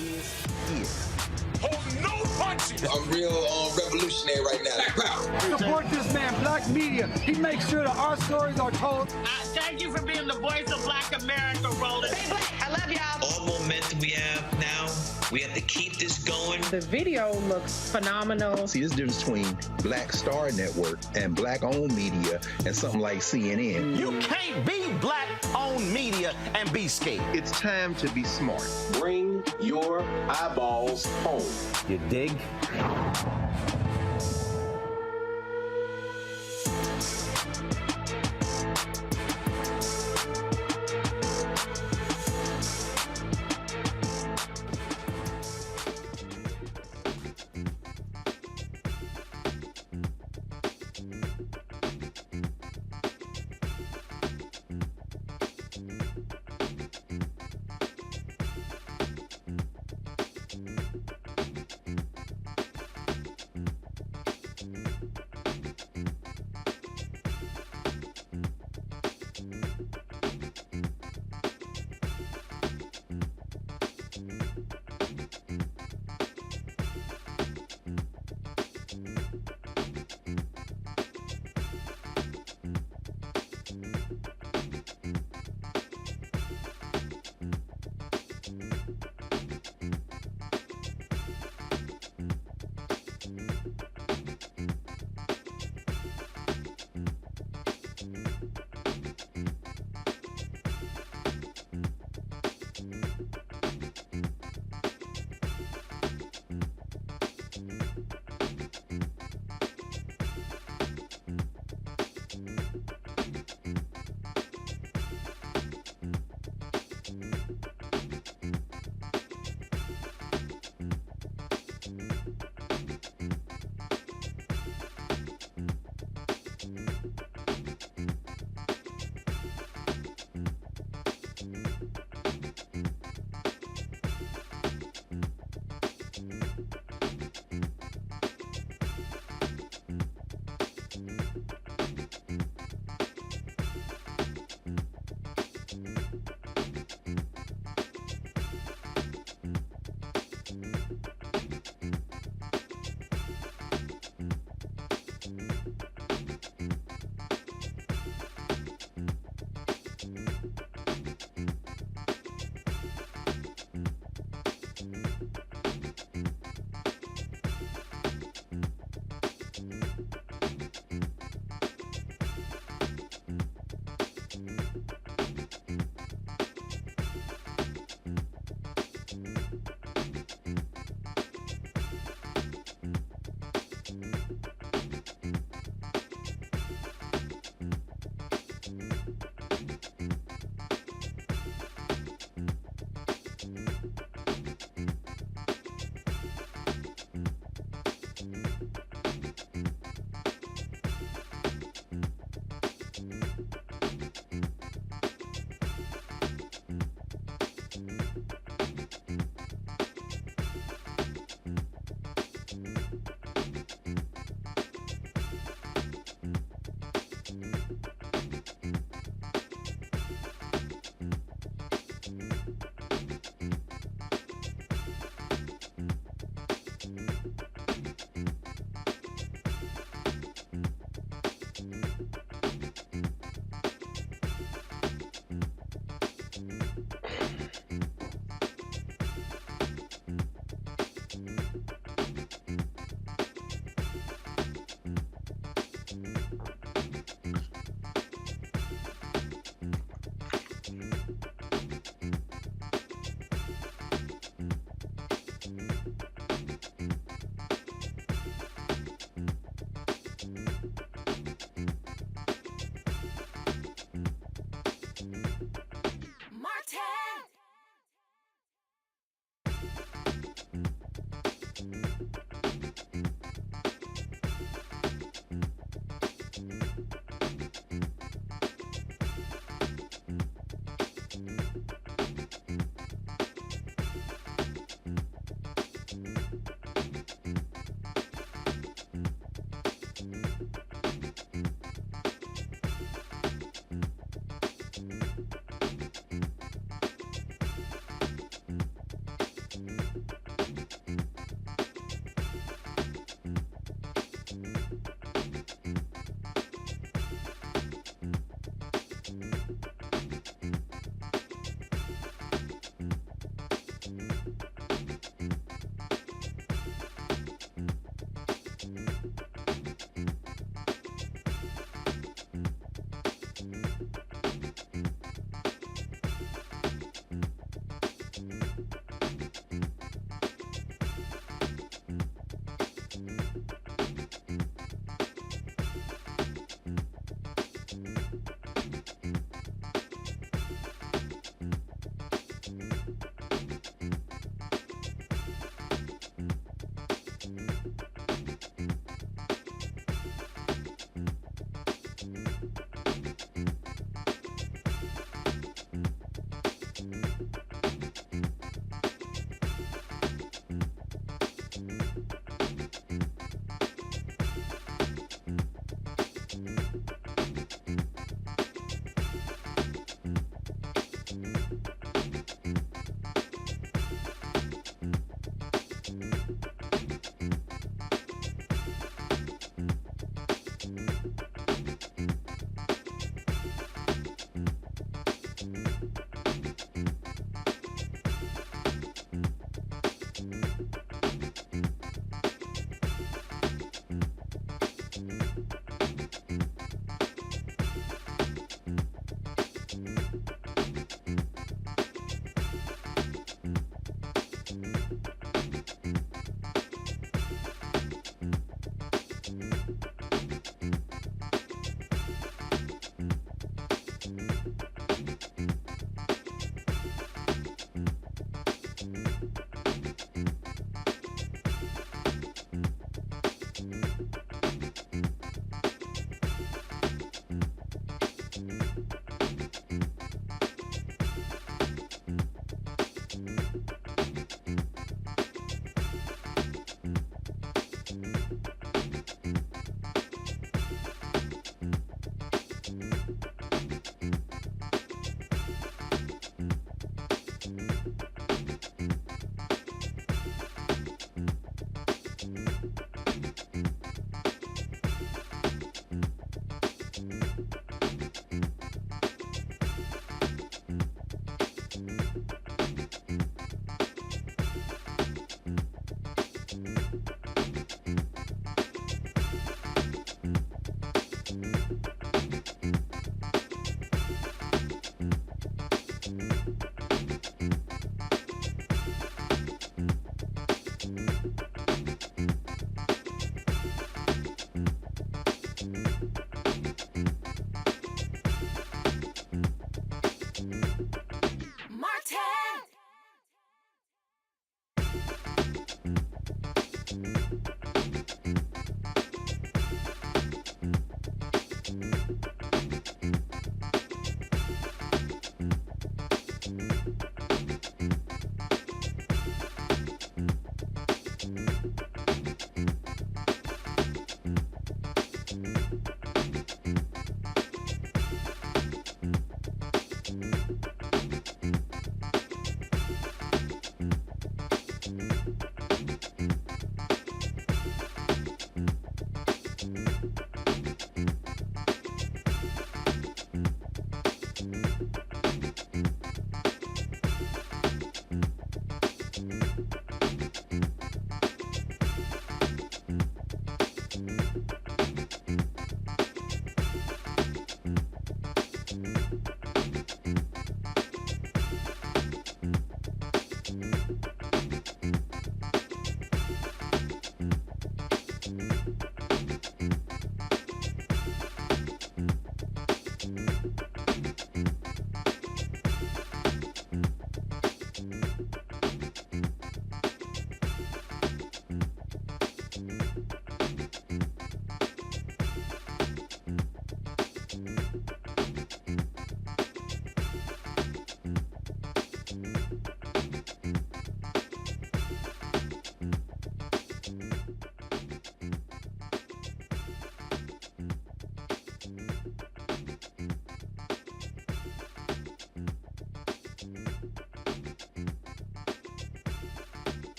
is. Hold no punches! I'm real revolutionary right now. Black power. Support this man, Black Media. He makes sure that our stories are told. Thank you for being the voice of Black America, Roland. Stay black. I love y'all. All momentum we have now, we have to keep this going. The video looks phenomenal. See, this difference between Black Star Network and Black-owned media and something like CNN. You can't be Black-owned media and be scared. It's time to be smart. Bring your eyeballs home. You dig?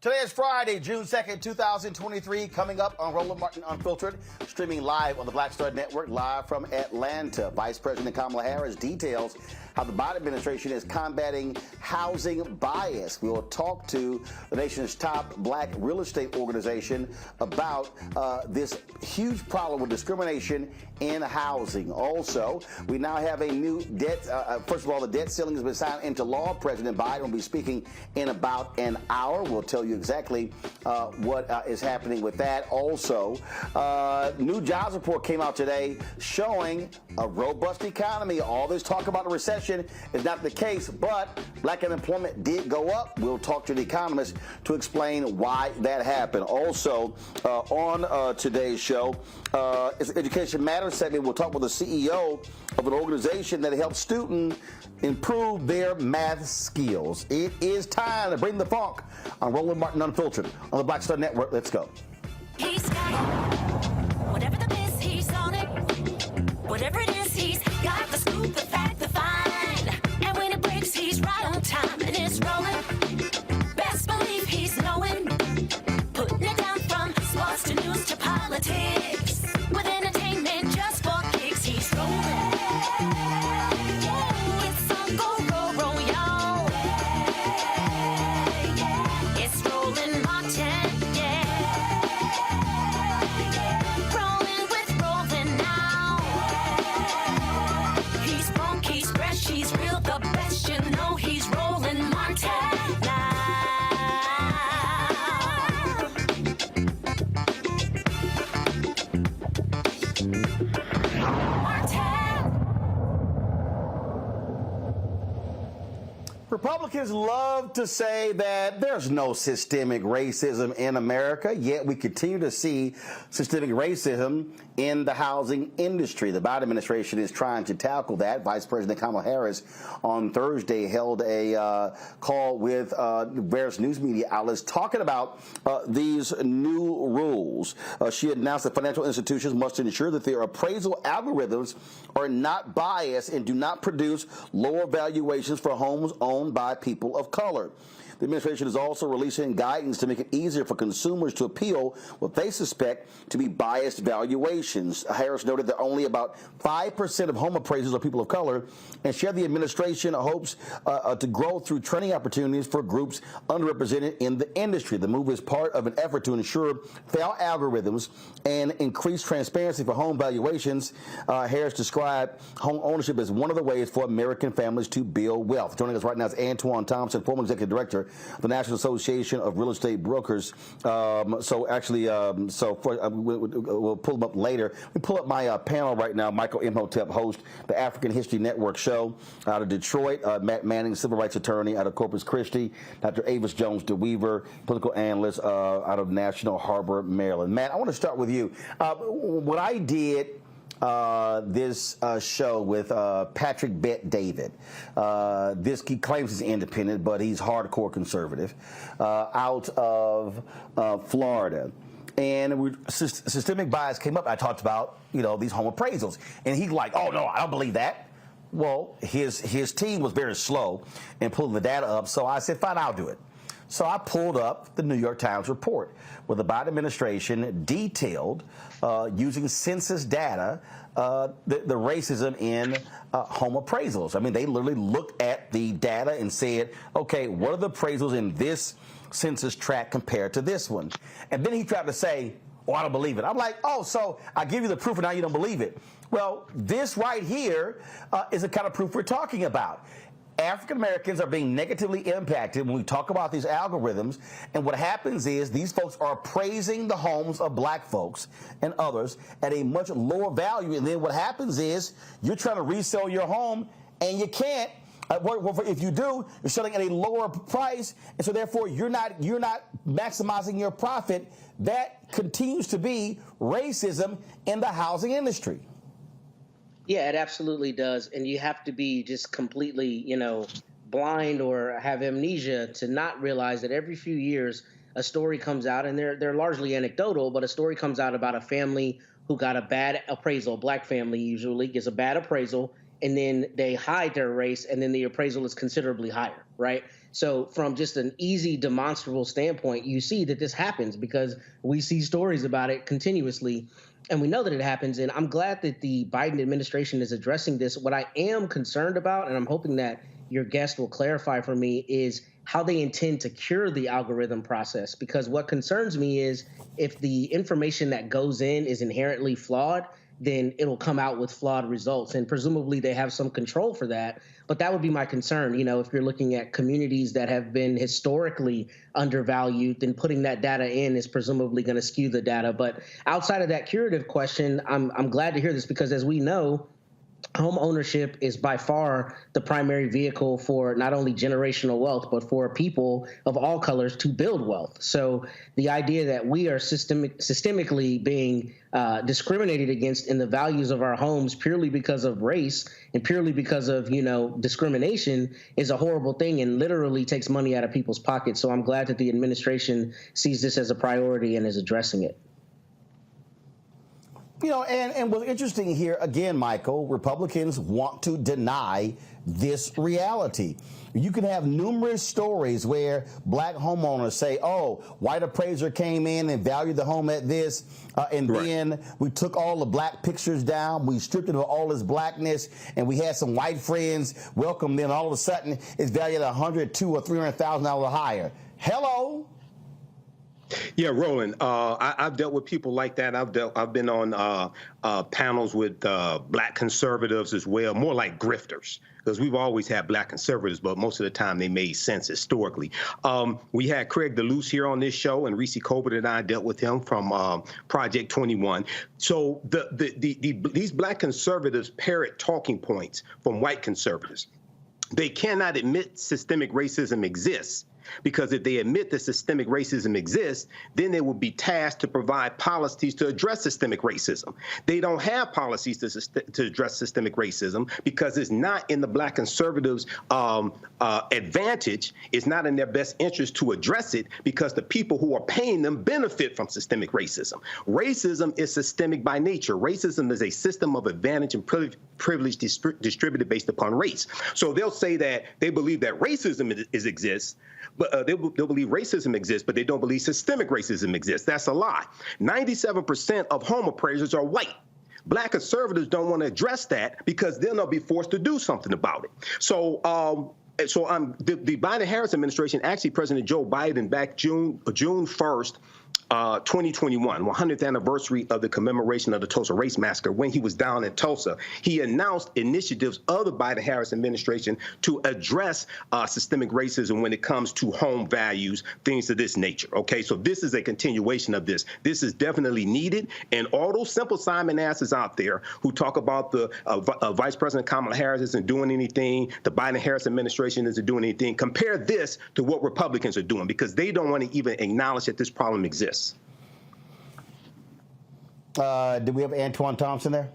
Today is Friday, June 2nd, 2023, coming up on Roland Martin Unfiltered, streaming live on the Black Star Network, live from Atlanta. Vice President Kamala Harris details how the Biden administration is combating housing bias. We will talk to the nation's top black real estate organization about this huge problem with discrimination in housing. Also, we now have a new debt. First of all, the debt ceiling has been signed into law. President Biden will be speaking in about an hour. We'll tell you exactly what is happening with that. Also, new jobs report came out today showing a robust economy. All this talk about a recession is not the case, but black unemployment did go up. We'll talk to the economist to explain why that happened. Also, on today's show, it's Education Matters segment. We'll talk with the CEO of an organization that helps students improve their math skills. It is time to bring the funk on Roland Martin Unfiltered on the Black Star Network. Let's go. He's got it. Whatever the biz, he's on it. Whatever it is, he's got the scoop, the fact, the find. And when it breaks, he's right on time and it's rolling. Best believe he's knowing. Putting it down from sports to news to politics. With entertainment just for kicks, he's rolling. It's on go, roll, y'all. It's Roland Martin, rolling with Roland now. He's funky, he's fresh, he's real, the best, you know he's Roland Martin now. Republicans love to say that there's no systemic racism in America, yet we continue to see systemic racism in the housing industry. The Biden administration is trying to tackle that. Vice President Kamala Harris on Thursday held a call with various news media outlets talking about these new rules. She announced that financial institutions must ensure that their appraisal algorithms are not biased and do not produce lower valuations for homes owned by people of color. The administration is also releasing guidance to make it easier for consumers to appeal what they suspect to be biased valuations. Harris noted that only about 5% of home appraisers are people of color, and shared the administration hopes to grow through training opportunities for groups underrepresented in the industry. The move is part of an effort to ensure fair algorithms and increase transparency for home valuations. Harris described home ownership as one of the ways for American families to build wealth. Joining us right now is Antoine Thompson, former executive director of the National Association of Real Estate Brokers. We'll pull them up later. We pull up my panel right now. Michael Imhotep, host the African History Network show out of Detroit. Matt Manning, civil rights attorney out of Corpus Christi. Dr. Avis Jones DeWeaver, political analyst out of National Harbor, Maryland. Matt, I want to start with you. What I did this show with Patrick Bet David. He claims he's independent, but he's hardcore conservative, out of Florida. And systemic bias came up. I talked about, these home appraisals. And he's like, oh, no, I don't believe that. Well, his team was very slow in pulling the data up, so I said, fine, I'll do it. So I pulled up the New York Times report where the Biden administration detailed, using census data, the racism in home appraisals. I mean, they literally looked at the data and said, okay, what are the appraisals in this census tract compared to this one? And then he tried to say, oh, I don't believe it. I'm like, oh, so I give you the proof and now you don't believe it. Well, this right here is the kind of proof we're talking about. African Americans are being negatively impacted when we talk about these algorithms, and what happens is these folks are appraising the homes of black folks and others at a much lower value, and then what happens is you're trying to resell your home and you can't. If you do, you're selling at a lower price, and so therefore you're not maximizing your profit. That continues to be racism in the housing industry. Yeah, it absolutely does. And you have to be just completely, blind or have amnesia to not realize that every few years a story comes out, and they're largely anecdotal, but a story comes out about a family who got a bad appraisal. A black family usually gets a bad appraisal, and then they hide their race, and then the appraisal is considerably higher, right? So from just an easy demonstrable standpoint, you see that this happens because we see stories about it continuously. And we know that it happens. And I'm glad that the Biden administration is addressing this. What I am concerned about, and I'm hoping that your guest will clarify for me, is how they intend to cure the algorithm process. Because what concerns me is if the information that goes in is inherently flawed, then it'll come out with flawed results. And presumably they have some control for that. But that would be my concern. You know, if you're looking at communities that have been historically undervalued, then putting that data in is presumably going to skew the data. But outside of that curative question, I'm glad to hear this because, as we know, home ownership is by far the primary vehicle for not only generational wealth, but for people of all colors to build wealth. So the idea that we are systemically being discriminated against in the values of our homes purely because of race and purely because of, discrimination is a horrible thing and literally takes money out of people's pockets. So I'm glad that the administration sees this as a priority and is addressing it. And what's interesting here, again, Michael, Republicans want to deny this reality. You can have numerous stories where black homeowners say, oh, white appraiser came in and valued the home at this, and then we took all the black pictures down, we stripped it of all its blackness, and we had some white friends welcome them, and all of a sudden it's valued at $100,000, $200,000, or $300,000 higher. Hello? Yeah, Roland, I've dealt with people like that. I've been on panels with black conservatives as well, more like grifters, because we've always had black conservatives, but most of the time they made sense historically. We had Craig DeLuce here on this show, and Reese Colbert and I dealt with him from Project 21. So these black conservatives parrot talking points from white conservatives. They cannot admit systemic racism exists. Because if they admit that systemic racism exists, then they will be tasked to provide policies to address systemic racism. They don't have policies to address systemic racism because it's not in the black conservatives' advantage. It's not in their best interest to address it because the people who are paying them benefit from systemic racism. Racism is systemic by nature. Racism is a system of advantage and privilege distributed based upon race. So they'll say that they believe that racism exists, but they'll believe racism exists, but they don't believe systemic racism exists. That's a lie. 97% of home appraisers are white. Black conservatives don't want to address that because then they'll be forced to do something about it. So the Biden-Harris administration, actually President Joe Biden back June 1st, 2021, 100th anniversary of the commemoration of the Tulsa Race Massacre, when he was down in Tulsa, he announced initiatives of the Biden-Harris administration to address systemic racism when it comes to home values, things of this nature. Okay, so this is a continuation of this. This is definitely needed. And all those simple Simon asses out there who talk about the Vice President Kamala Harris isn't doing anything, the Biden-Harris administration isn't doing anything, compare this to what Republicans are doing because they don't want to even acknowledge that this problem exists. Do we have Antoine Thompson there?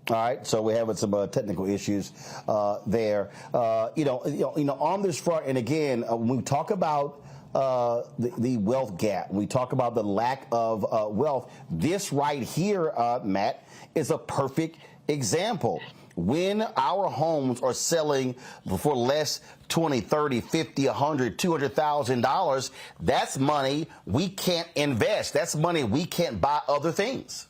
All right, so we're having some technical issues there. On this front, and again, when we talk about the wealth gap, when we talk about the lack of wealth, this right here, Matt, is a perfect example. When our homes are selling for less, $20, $30, $50, $100, $200,000, that's money we can't invest. That's money we can't buy other things.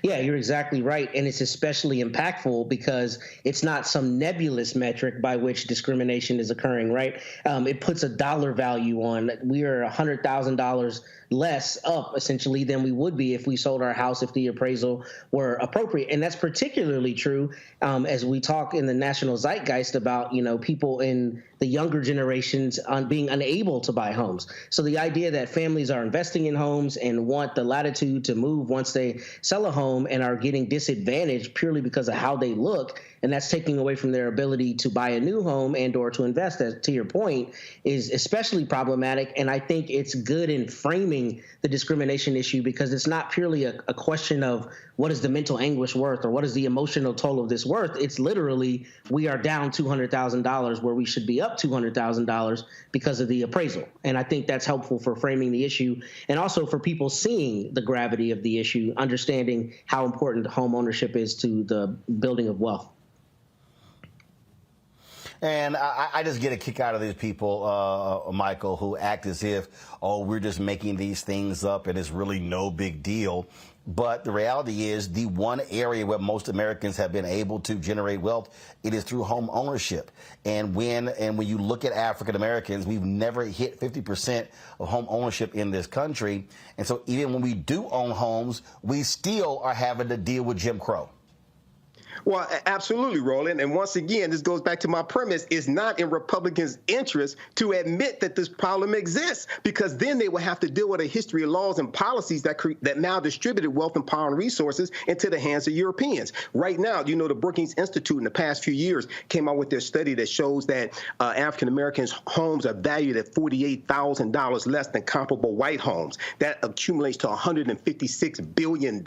Yeah, you're exactly right. And it's especially impactful because it's not some nebulous metric by which discrimination is occurring, right? It puts a dollar value on. We are $100,000 less up essentially than we would be if we sold our house if the appraisal were appropriate. And that's particularly true as we talk in the national zeitgeist about, people in the younger generations on being unable to buy homes. So the idea that families are investing in homes and want the latitude to move once they sell a home and are getting disadvantaged purely because of how they look, and that's taking away from their ability to buy a new home and or to invest, as to your point, is especially problematic. And I think it's good in framing the discrimination issue because it's not purely a question of what is the mental anguish worth or what is the emotional toll of this worth. It's literally we are down $200,000 where we should be up $200,000 because of the appraisal. And I think that's helpful for framing the issue and also for people seeing the gravity of the issue, understanding how important home ownership is to the building of wealth. And I just get a kick out of these people, Michael, who act as if, oh, we're just making these things up and it's really no big deal. But the reality is the one area where most Americans have been able to generate wealth, it is through home ownership. And when you look at African Americans, we've never hit 50% of home ownership in this country. And so even when we do own homes, we still are having to deal with Jim Crow. Well, absolutely, Roland. And once again, this goes back to my premise. It's not in Republicans' interest to admit that this problem exists, because then they will have to deal with a history of laws and policies that now distributed wealth and power and resources into the hands of Europeans. Right now, you know, the Brookings Institute in the past few years came out with their study that shows that African Americans' homes are valued at $48,000 less than comparable white homes. That accumulates to $156 billion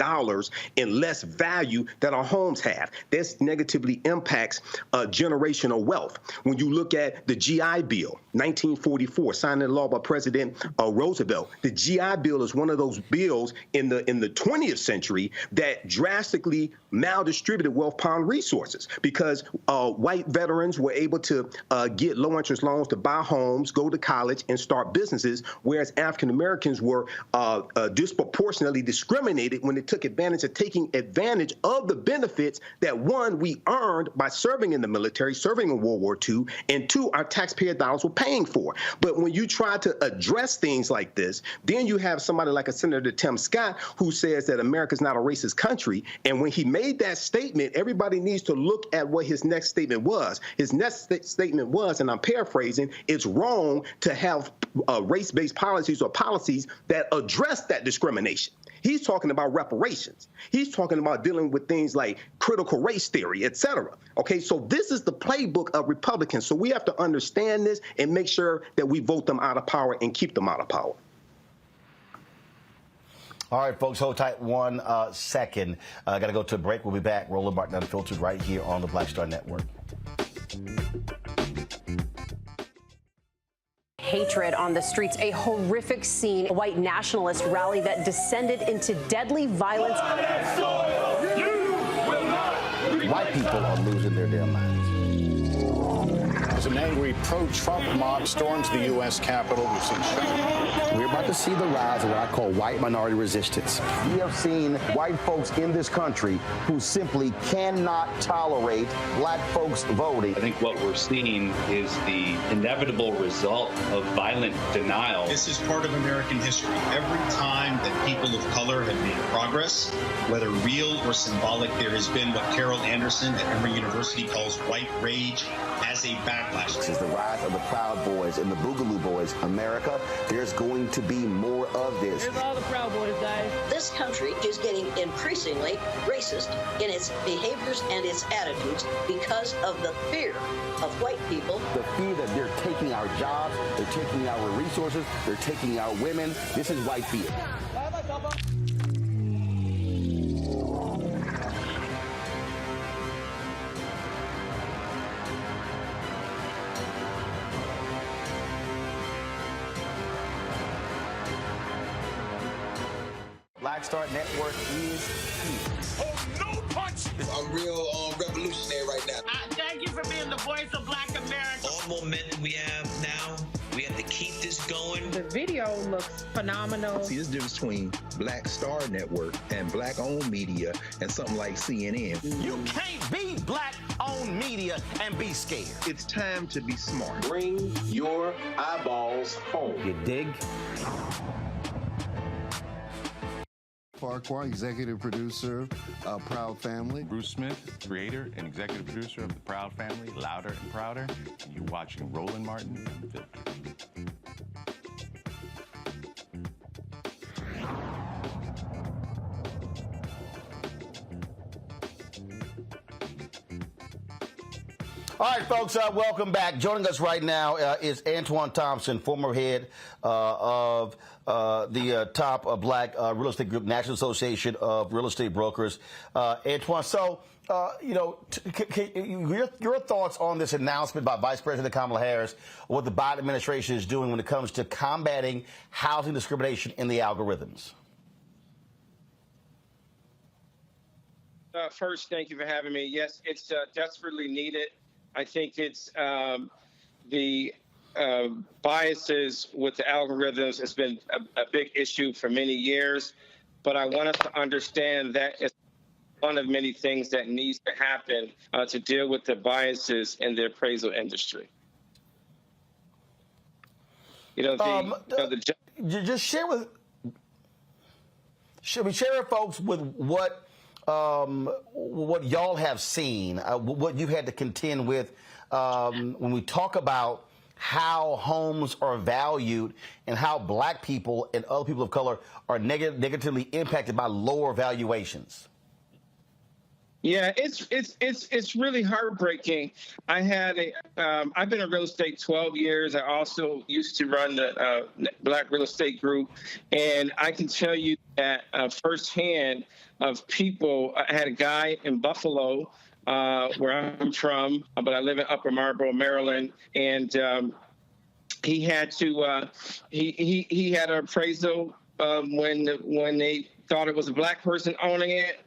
in less value that our homes have. This negatively impacts generational wealth. When you look at the GI Bill, 1944, signed into law by President Roosevelt, the GI Bill is one of those bills in the 20th century that drastically maldistributed wealth, power, and resources, because white veterans were able to get low-interest loans to buy homes, go to college, and start businesses, whereas African Americans were disproportionately discriminated when they took advantage of taking advantage of the benefits that, one, we earned by serving in the military, serving in World War II, and two, our taxpayer dollars were paying for. But when you try to address things like this, then you have somebody like a Senator Tim Scott who says that America's not a racist country. And when he made that statement, everybody needs to look at what his next statement was. His next statement was, and I'm paraphrasing, it's wrong to have race-based policies or policies that address that discrimination. He's talking about reparations. He's talking about dealing with things like critical race theory, et cetera. Okay, so this is the playbook of Republicans. So we have to understand this and make sure that we vote them out of power and keep them out of power. All right, folks, hold tight 1 second. Got to go to a break. We'll be back. Roland Martin Unfiltered right here on the Black Star Network. Hatred on the streets, a horrific scene, a white nationalist rally that descended into deadly violence. White people are losing their damn minds. As an angry pro-Trump mob storms the U.S. Capitol, we're about to see the rise of what I call white minority resistance. We have seen white folks in this country who simply cannot tolerate black folks voting. I think what we're seeing is the inevitable result of violent denial. This is part of American history. Every time that people of color have made progress, whether real or symbolic, there has been what Carol Anderson at Emory University calls white rage as a backlash. This is the rise of the Proud Boys and the Boogaloo Boys. America, there's going to be more of this. Here's all the Proud Boys, guys. This country is getting increasingly racist in its behaviors and its attitudes because of the fear of white people. The fear that they're taking our jobs, they're taking our resources, they're taking our women. This is white fear. Black Star Network is here. Oh, no punch! I'm real revolutionary right now. Thank you for being the voice of Black America. All momentum we have now, we have to keep this going. The video looks phenomenal. See, there's a difference between Black Star Network and black-owned media and something like CNN. You can't be black-owned media and be scared. It's time to be smart. Bring your eyeballs home. You dig? Farquhar, executive producer of Proud Family. Bruce Smith, creator and executive producer of The Proud Family, Louder and Prouder. And you're watching Roland Martin Unfiltered. All right, folks, welcome back. Joining us right now is Antoine Thompson, former head of the top black real estate group, National Association of Real Estate Brokers. Antoine, so, your thoughts on this announcement by Vice President Kamala Harris, what the Biden administration is doing when it comes to combating housing discrimination in the algorithms? First, thank you for having me. Yes, it's desperately needed. I think it's the biases with the algorithms has been a big issue for many years, but I want us to understand that it's one of many things that needs to happen to deal with the biases in the appraisal industry. Just share with folks with what y'all have seen, what you've had to contend with when we talk about how homes are valued and how black people and other people of color are negatively impacted by lower valuations. Yeah, it's really heartbreaking. I've been in real estate 12 years. I also used to run the Black Real Estate Group, and I can tell you that firsthand of people. I had a guy in Buffalo, where I'm from, but I live in Upper Marlboro, Maryland, and he had to he had an appraisal when they thought it was a black person owning it.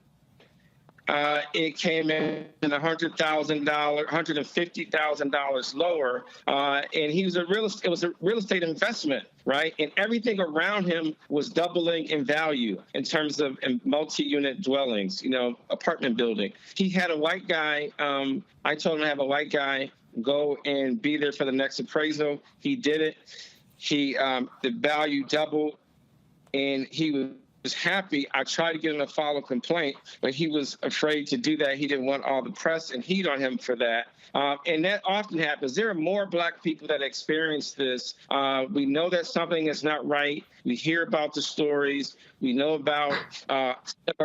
It came in $150,000 lower, and it was a real estate investment, right? And everything around him was doubling in value in terms of multi-unit dwellings, apartment building. He had a white guy. I told him to have a white guy go and be there for the next appraisal. He did it. The value doubled, and he was happy. I tried to get him to file a complaint, but he was afraid to do that. He didn't want all the press and heat on him for that. And that often happens. There are more black people that experience this. We know that something is not right. We hear about the stories. We know about our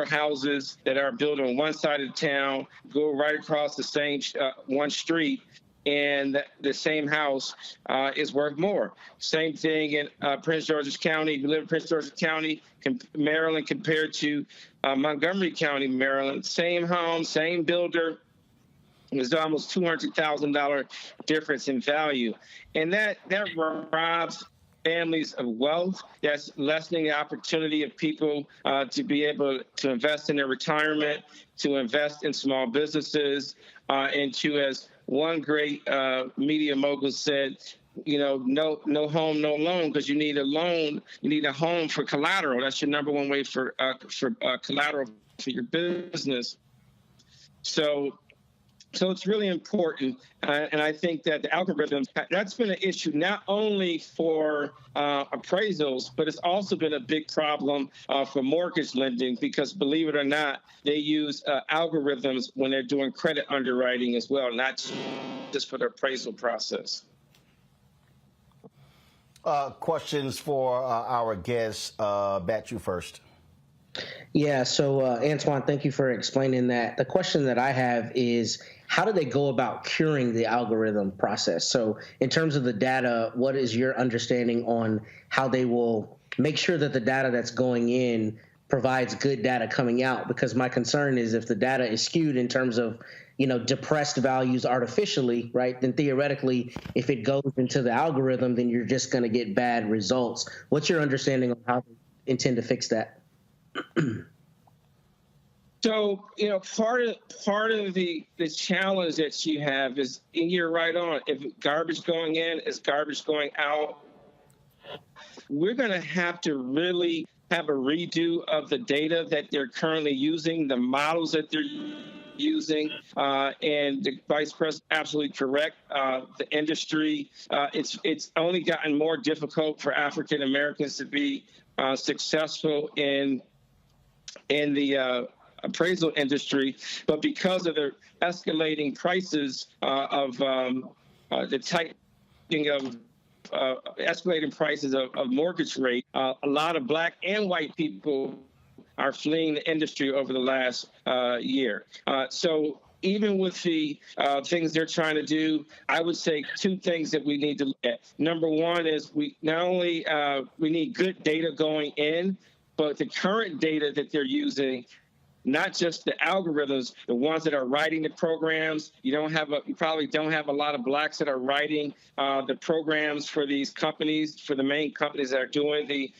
houses that are built on one side of town, go right across the same one street, and the same house is worth more. Same thing in Prince George's County. If you live in Prince George's County, Maryland, compared to Montgomery County, Maryland, same home, same builder. There's almost $200,000 difference in value. And that robs families of wealth. That's lessening the opportunity of people to be able to invest in their retirement, to invest in small businesses, and to, as one great media mogul said, no home, no loan, because you need a loan. You need a home for collateral. That's your number one way for collateral for your business. So it's really important, and I think that the algorithms, that's been an issue not only for appraisals, but it's also been a big problem for mortgage lending, because believe it or not, they use algorithms when they're doing credit underwriting as well, not just for the appraisal process. Questions for our guests. Bat, you first. Yeah, so Antoine, thank you for explaining that. The question that I have is, how do they go about curing the algorithm process? So in terms of the data, what is your understanding on how they will make sure that the data that's going in provides good data coming out? Because my concern is if the data is skewed in terms of, depressed values artificially, right, then theoretically, if it goes into the algorithm, then you're just going to get bad results. What's your understanding of how they intend to fix that? So, part of the challenge that you have is, and you're right on, if garbage going in is garbage going out, we're going to have to really have a redo of the data that they're currently using, the models that they're using, and the Vice President absolutely correct. The industry, it's only gotten more difficult for African Americans to be successful in the appraisal industry, but because of the escalating prices of the tightening of escalating prices of mortgage rate, a lot of black and white people are fleeing the industry over the last year. So even with the things they're trying to do, I would say two things that we need to look at. Number one is we not only we need good data going in, but the current data that they're using, not just the algorithms, the ones that are writing the programs. You probably don't have a lot of blacks that are writing the programs for these companies, for the main companies that are doing the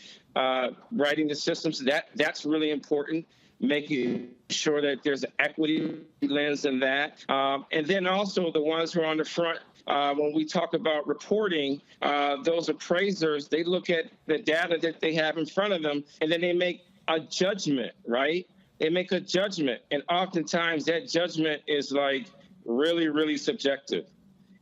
writing the systems. That's really important. making sure that there's an equity lens in that. And then also the ones who are on the front, when we talk about reporting, those appraisers, they look at the data that they have in front of them, and then they make a judgment, right? They make a judgment. And oftentimes that judgment is like really, really subjective.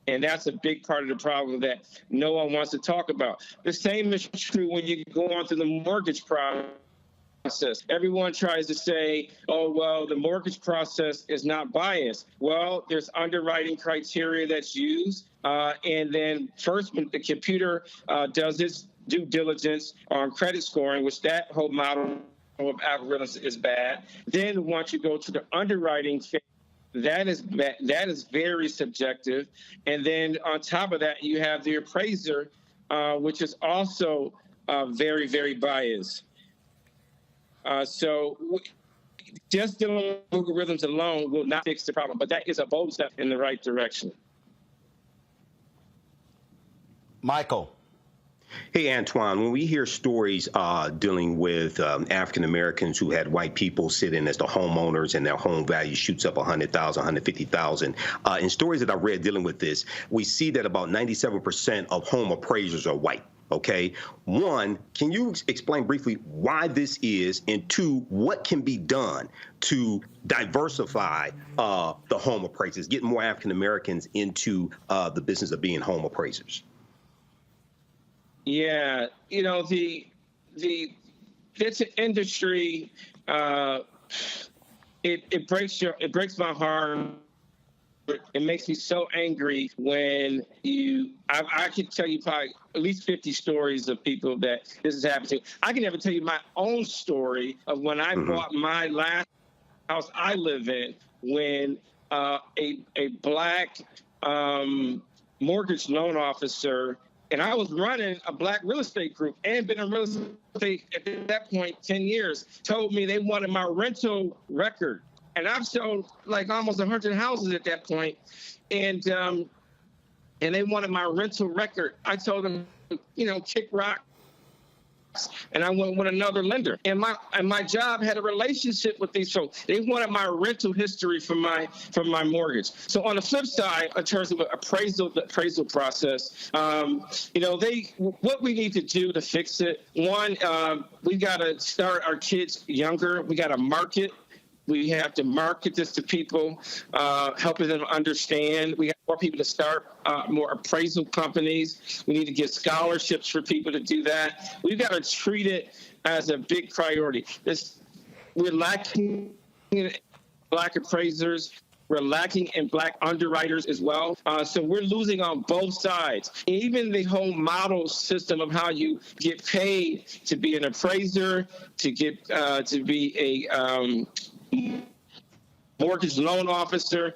And that's a big part of the problem that no one wants to talk about. The same is true when you go on through the mortgage process. Everyone tries to say, oh, well, the mortgage process is not biased. Well, there's underwriting criteria that's used. And then first, when the computer does its due diligence on credit scoring, which that whole model of algorithms is bad. Then once you go to the underwriting phase, that is very subjective. And then on top of that, you have the appraiser, which is also very, very biased. So just dealing with algorithms alone will not fix the problem, but that is a bold step in the right direction. Michael. Hey, Antoine, when we hear stories dealing with African Americans who had white people sit in as the homeowners and their home value shoots up 100,000, 150,000, in stories that I read dealing with this, we see that about 97% of home appraisers are white. Okay. One, can you explain briefly why this is? And two, what can be done to diversify the home appraisers, get more African Americans into the business of being home appraisers? Yeah, you know, it's an industry. It breaks my heart. It makes me so angry when I can tell you probably at least 50 stories of people that this has happened to. I can never tell you my own story of when I bought my last house I live in, when a black mortgage loan officer, and I was running a black real estate group and been in real estate at that point 10 years, told me they wanted my rental record. And I've sold like almost 100 houses at that point. And they wanted my rental record. I told them, kick rocks. And I went with another lender. And my job had a relationship with these folks. They wanted my rental history from my mortgage. So on the flip side, in terms of the appraisal process, what we need to do to fix it, one, we got to start our kids younger. We got to market. We have to market this to people, helping them understand. We have more people to start more appraisal companies. We need to get scholarships for people to do that. We've got to treat it as a big priority. We're lacking in black appraisers. We're lacking in black underwriters as well. So we're losing on both sides. Even the whole model system of how you get paid to be an appraiser, to be a mortgage loan officer,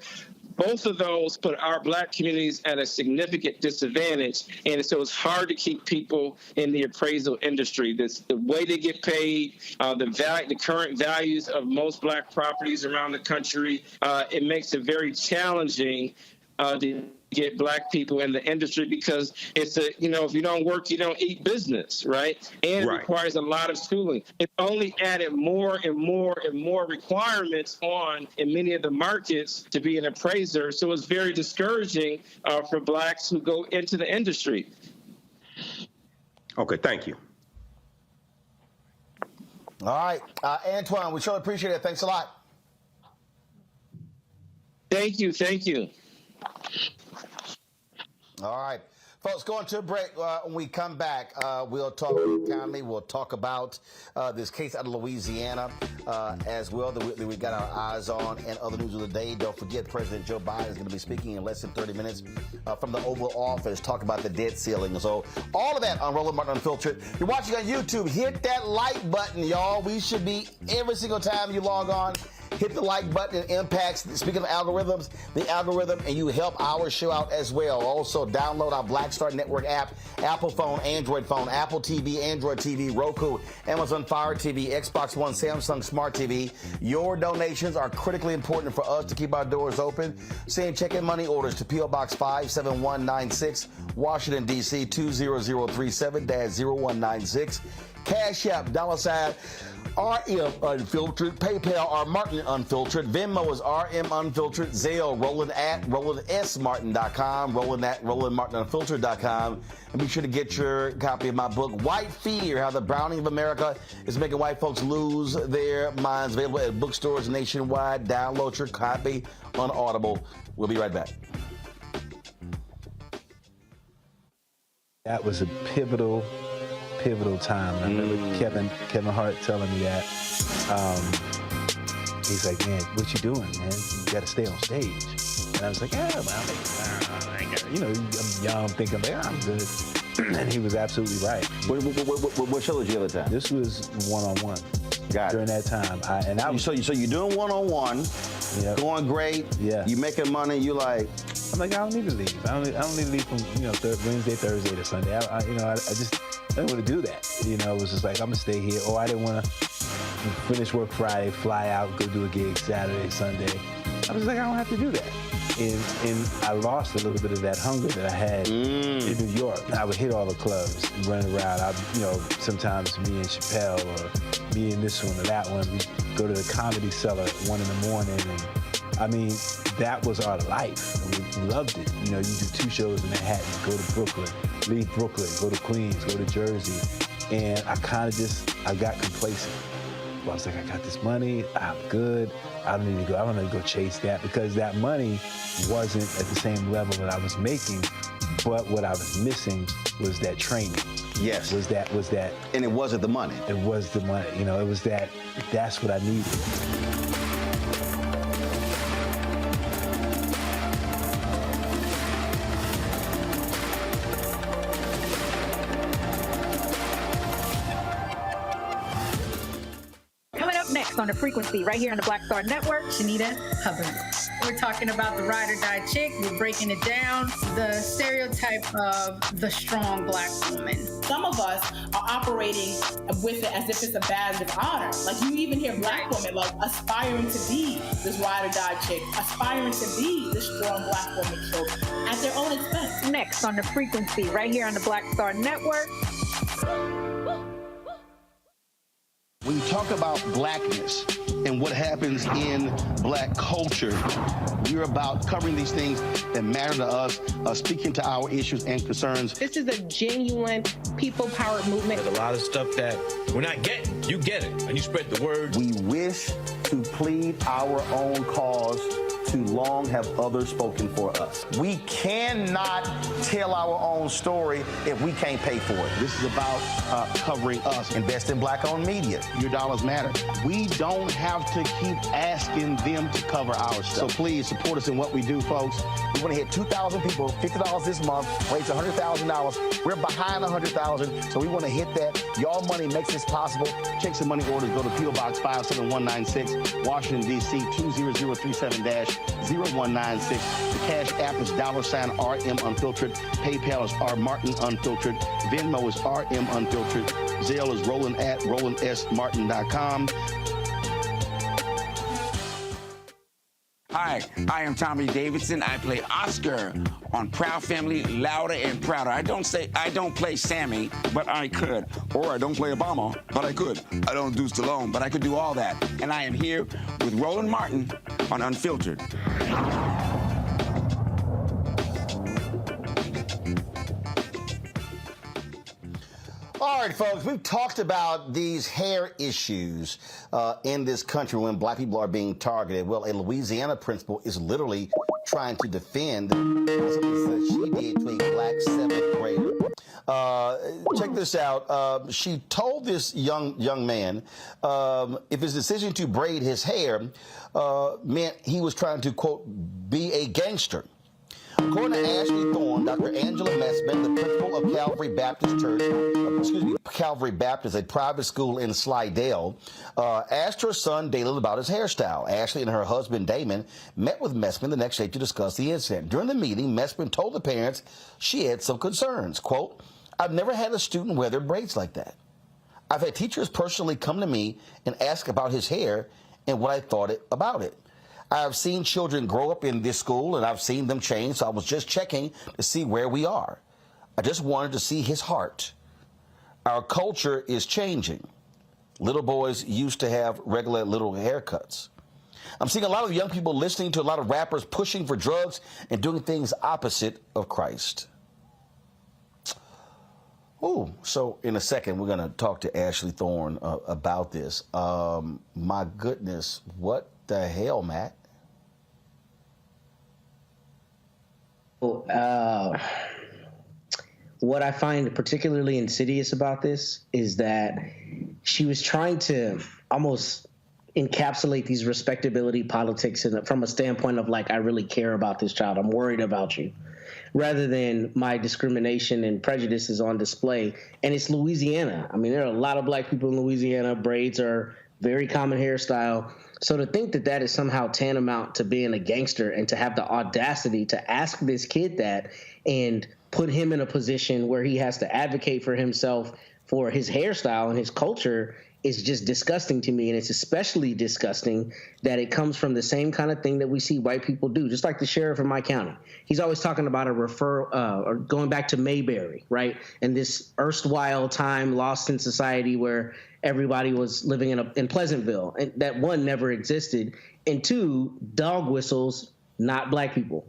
both of those put our black communities at a significant disadvantage. And so it's hard to keep people in the appraisal industry. The way they get paid, the current values of most black properties around the country, it makes it very challenging to get black people in the industry, because it's if you don't work, you don't eat business, right? And it requires a lot of schooling. It's only added more and more and more requirements on in many of the markets to be an appraiser. So it's very discouraging for blacks who go into the industry. Okay, thank you. All right, Antoine, we sure appreciate it. Thanks a lot. Thank you. All right, folks, going to a break. When we come back, we'll talk about the economy. We'll talk about this case out of Louisiana as well that we got our eyes on, and other news of the day. Don't forget, President Joe Biden is going to be speaking in less than 30 minutes from the Oval Office, talk about the debt ceiling. So all of that on Roland Martin Unfiltered. You're watching on YouTube. Hit that like button, y'all. We should be, every single time you log on, Hit the like button. It impacts, speaking of algorithms, the algorithm, and you help our show out as well. Also, download our Black Star Network app, Apple phone, Android phone, Apple TV, Android TV, Roku, Amazon Fire TV, Xbox One, Samsung Smart TV. Your donations are critically important for us to keep our doors open. Send check-in money orders to P.O. Box 57196, Washington, D.C. 20037-0196. Cash App, $, RM Unfiltered, PayPal, R Martin Unfiltered, Venmo is RM Unfiltered, Zelle, RolandSMartin.com, RolandMartinUnfiltered.com. And be sure to get your copy of my book, White Fear, How the Browning of America is Making White Folks Lose Their Minds, available at bookstores nationwide. Download your copy on Audible. We'll be right back. That was a pivotal time. I remember Kevin Hart telling me that. He's like, man, what you doing, man? You got to stay on stage. And I was like, yeah, well, I'm young, thinking, I'm good. And he was absolutely right. What show did you have at the time? This was one-on-one. Got it. During that time. So you're doing one-on-one, going great, you making money, you like... I'm like, I don't need to leave. I don't need to leave from, Wednesday, Thursday to Sunday. I didn't want to do that. It was just like, I'm going to stay here. Or I didn't want to finish work Friday, fly out, go do a gig Saturday, Sunday. I was like, I don't have to do that. And I lost a little bit of that hunger that I had in New York. I would hit all the clubs, run around. Sometimes me and Chappelle or me and this one or that one, we'd go to the Comedy Cellar at 1 in the morning. And that was our life. We loved it. You do 2 shows in Manhattan, go to Brooklyn, leave Brooklyn, go to Queens, go to Jersey. And I got complacent. I was like, I got this money, I'm good. I don't need to go chase that, because that money wasn't at the same level that I was making, but what I was missing was that training. Yes. Was that. And it wasn't the money. It was the money. It was that's what I needed. On the frequency right here on the Black Star Network, Shanita Hubbard. We're talking about the ride or die chick. We're breaking it down. The stereotype of the strong Black woman. Some of us are operating with it as if it's a badge of honor. Like, you even hear Black women like aspiring to be this ride or die chick, aspiring to be this strong Black woman trope at their own expense. Next on the frequency right here on the Black Star Network. When you talk about blackness and what happens in Black culture, we're about covering these things that matter to us, speaking to our issues and concerns. This is a genuine people-powered movement. There's a lot of stuff that we're not getting. You get it, and you spread the word. We wish to plead our own cause. Too long have others spoken for us. We cannot tell our own story if we can't pay for it. This is about covering us. Invest in Black-owned media. Your dollars matter. We don't have to keep asking them to cover our stuff. So please support us in what we do, folks. We want to hit 2,000 people, $50 this month, raise $100,000. We're behind $100,000, so we want to hit that. Y'all money makes this possible. Check some money orders. Go to P.O. Box 57196, Washington, D.C. 20037-0196. The Cash App is $RM Unfiltered. PayPal is R Martin Unfiltered. Venmo is RM Unfiltered. Zelle is RolandSMartin.com. Hi, I am Tommy Davidson. I play Oscar on Proud Family, Louder and Prouder. I don't play Sammy, but I could. Or I don't play Obama, but I could. I don't do Stallone, but I could do all that. And I am here with Roland Martin on Unfiltered. All right, folks, we've talked about these hair issues in this country when Black people are being targeted. Well, a Louisiana principal is literally trying to defend something that she did to a Black 7th grader. Check this out. She told this young man if his decision to braid his hair meant he was trying to, quote, be a gangster. According to Ashley Thorne, Dr. Angela Messman, the principal of Calvary Baptist Church, Calvary Baptist, a private school in Slidell, asked her son Dalen about his hairstyle. Ashley and her husband Damon met with Messman the next day to discuss the incident. During the meeting, Messman told the parents she had some concerns. Quote, "I've never had a student wear their braids like that. I've had teachers personally come to me and ask about his hair and what I thought about it. I've seen children grow up in this school, and I've seen them change, so I was just checking to see where we are. I just wanted to see his heart. Our culture is changing. Little boys used to have regular little haircuts. I'm seeing a lot of young people listening to a lot of rappers pushing for drugs and doing things opposite of Christ." Oh, so in a second, we're going to talk to Ashley Thorne about this. My goodness, what the hell, Matt? What I find particularly insidious about this is that she was trying to almost encapsulate these respectability politics from a standpoint of like, I really care about this child. I'm worried about you, rather than my discrimination and prejudice is on display. And it's Louisiana. I mean, there are a lot of black people in Louisiana. Braids are very common hairstyle. So to think that that is somehow tantamount to being a gangster, and to have the audacity to ask this kid that and put him in a position where he has to advocate for himself for his hairstyle and his culture is just disgusting to me. And it's especially disgusting that it comes from the same kind of thing that we see white people do, just like the sheriff in my county. He's always talking about a or going back to Mayberry, right? And this erstwhile time lost in society where everybody was living in Pleasantville, and that one never existed. And two, dog whistles, not black people.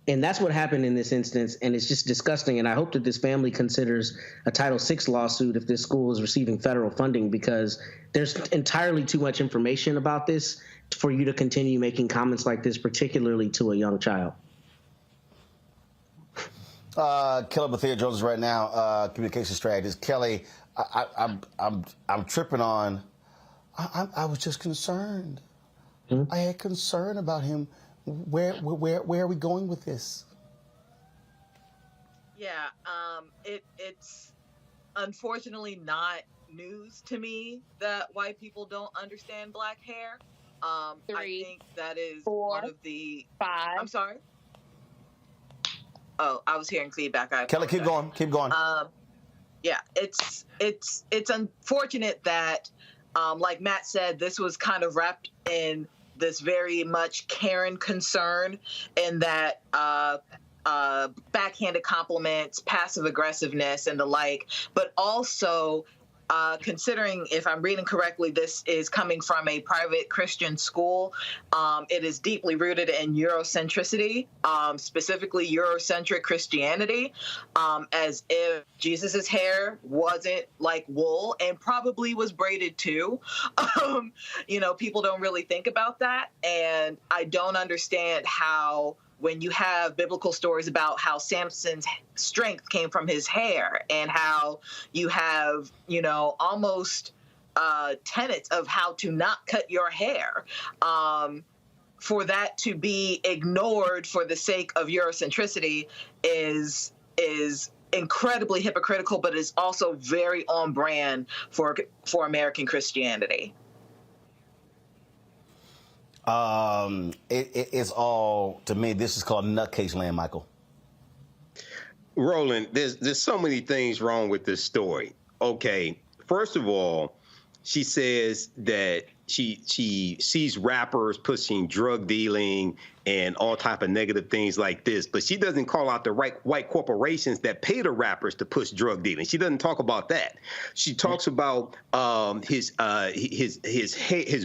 And that's what happened in this instance, and it's just disgusting. And I hope that this family considers a Title VI lawsuit if this school is receiving federal funding, because there's entirely too much information about this for you to continue making comments like this, particularly to a young child. Kelly Bethea joins us right now, communication strategist. Kelly, I'm tripping on. I was just concerned. Mm-hmm. I had concern about him. Where are we going with this? Yeah, it's unfortunately not news to me that white people don't understand black hair. I think that is one of the 5. I'm sorry. Oh, I was hearing feedback. Kelly, keep going. Yeah, it's unfortunate that, like Matt said, this was kind of wrapped in this very much Karen concern, and that backhanded compliments, passive aggressiveness, and the like, but also considering, if I'm reading correctly, this is coming from a private Christian school. It is deeply rooted in Eurocentricity, specifically Eurocentric Christianity, as if Jesus's hair wasn't like wool and probably was braided too. People don't really think about that. And I don't understand how, when you have biblical stories about how Samson's strength came from his hair, and how you have, almost tenets of how to not cut your hair, for that to be ignored for the sake of Eurocentricity is incredibly hypocritical, but is also very on brand for American Christianity. It's all, to me, this is called nutcase land, Michael. Roland, there's so many things wrong with this story. Okay, first of all, she says that she sees rappers pushing drug dealing and all type of negative things like this, but she doesn't call out the white corporations that pay the rappers to push drug dealing. She doesn't talk about that. She talks about his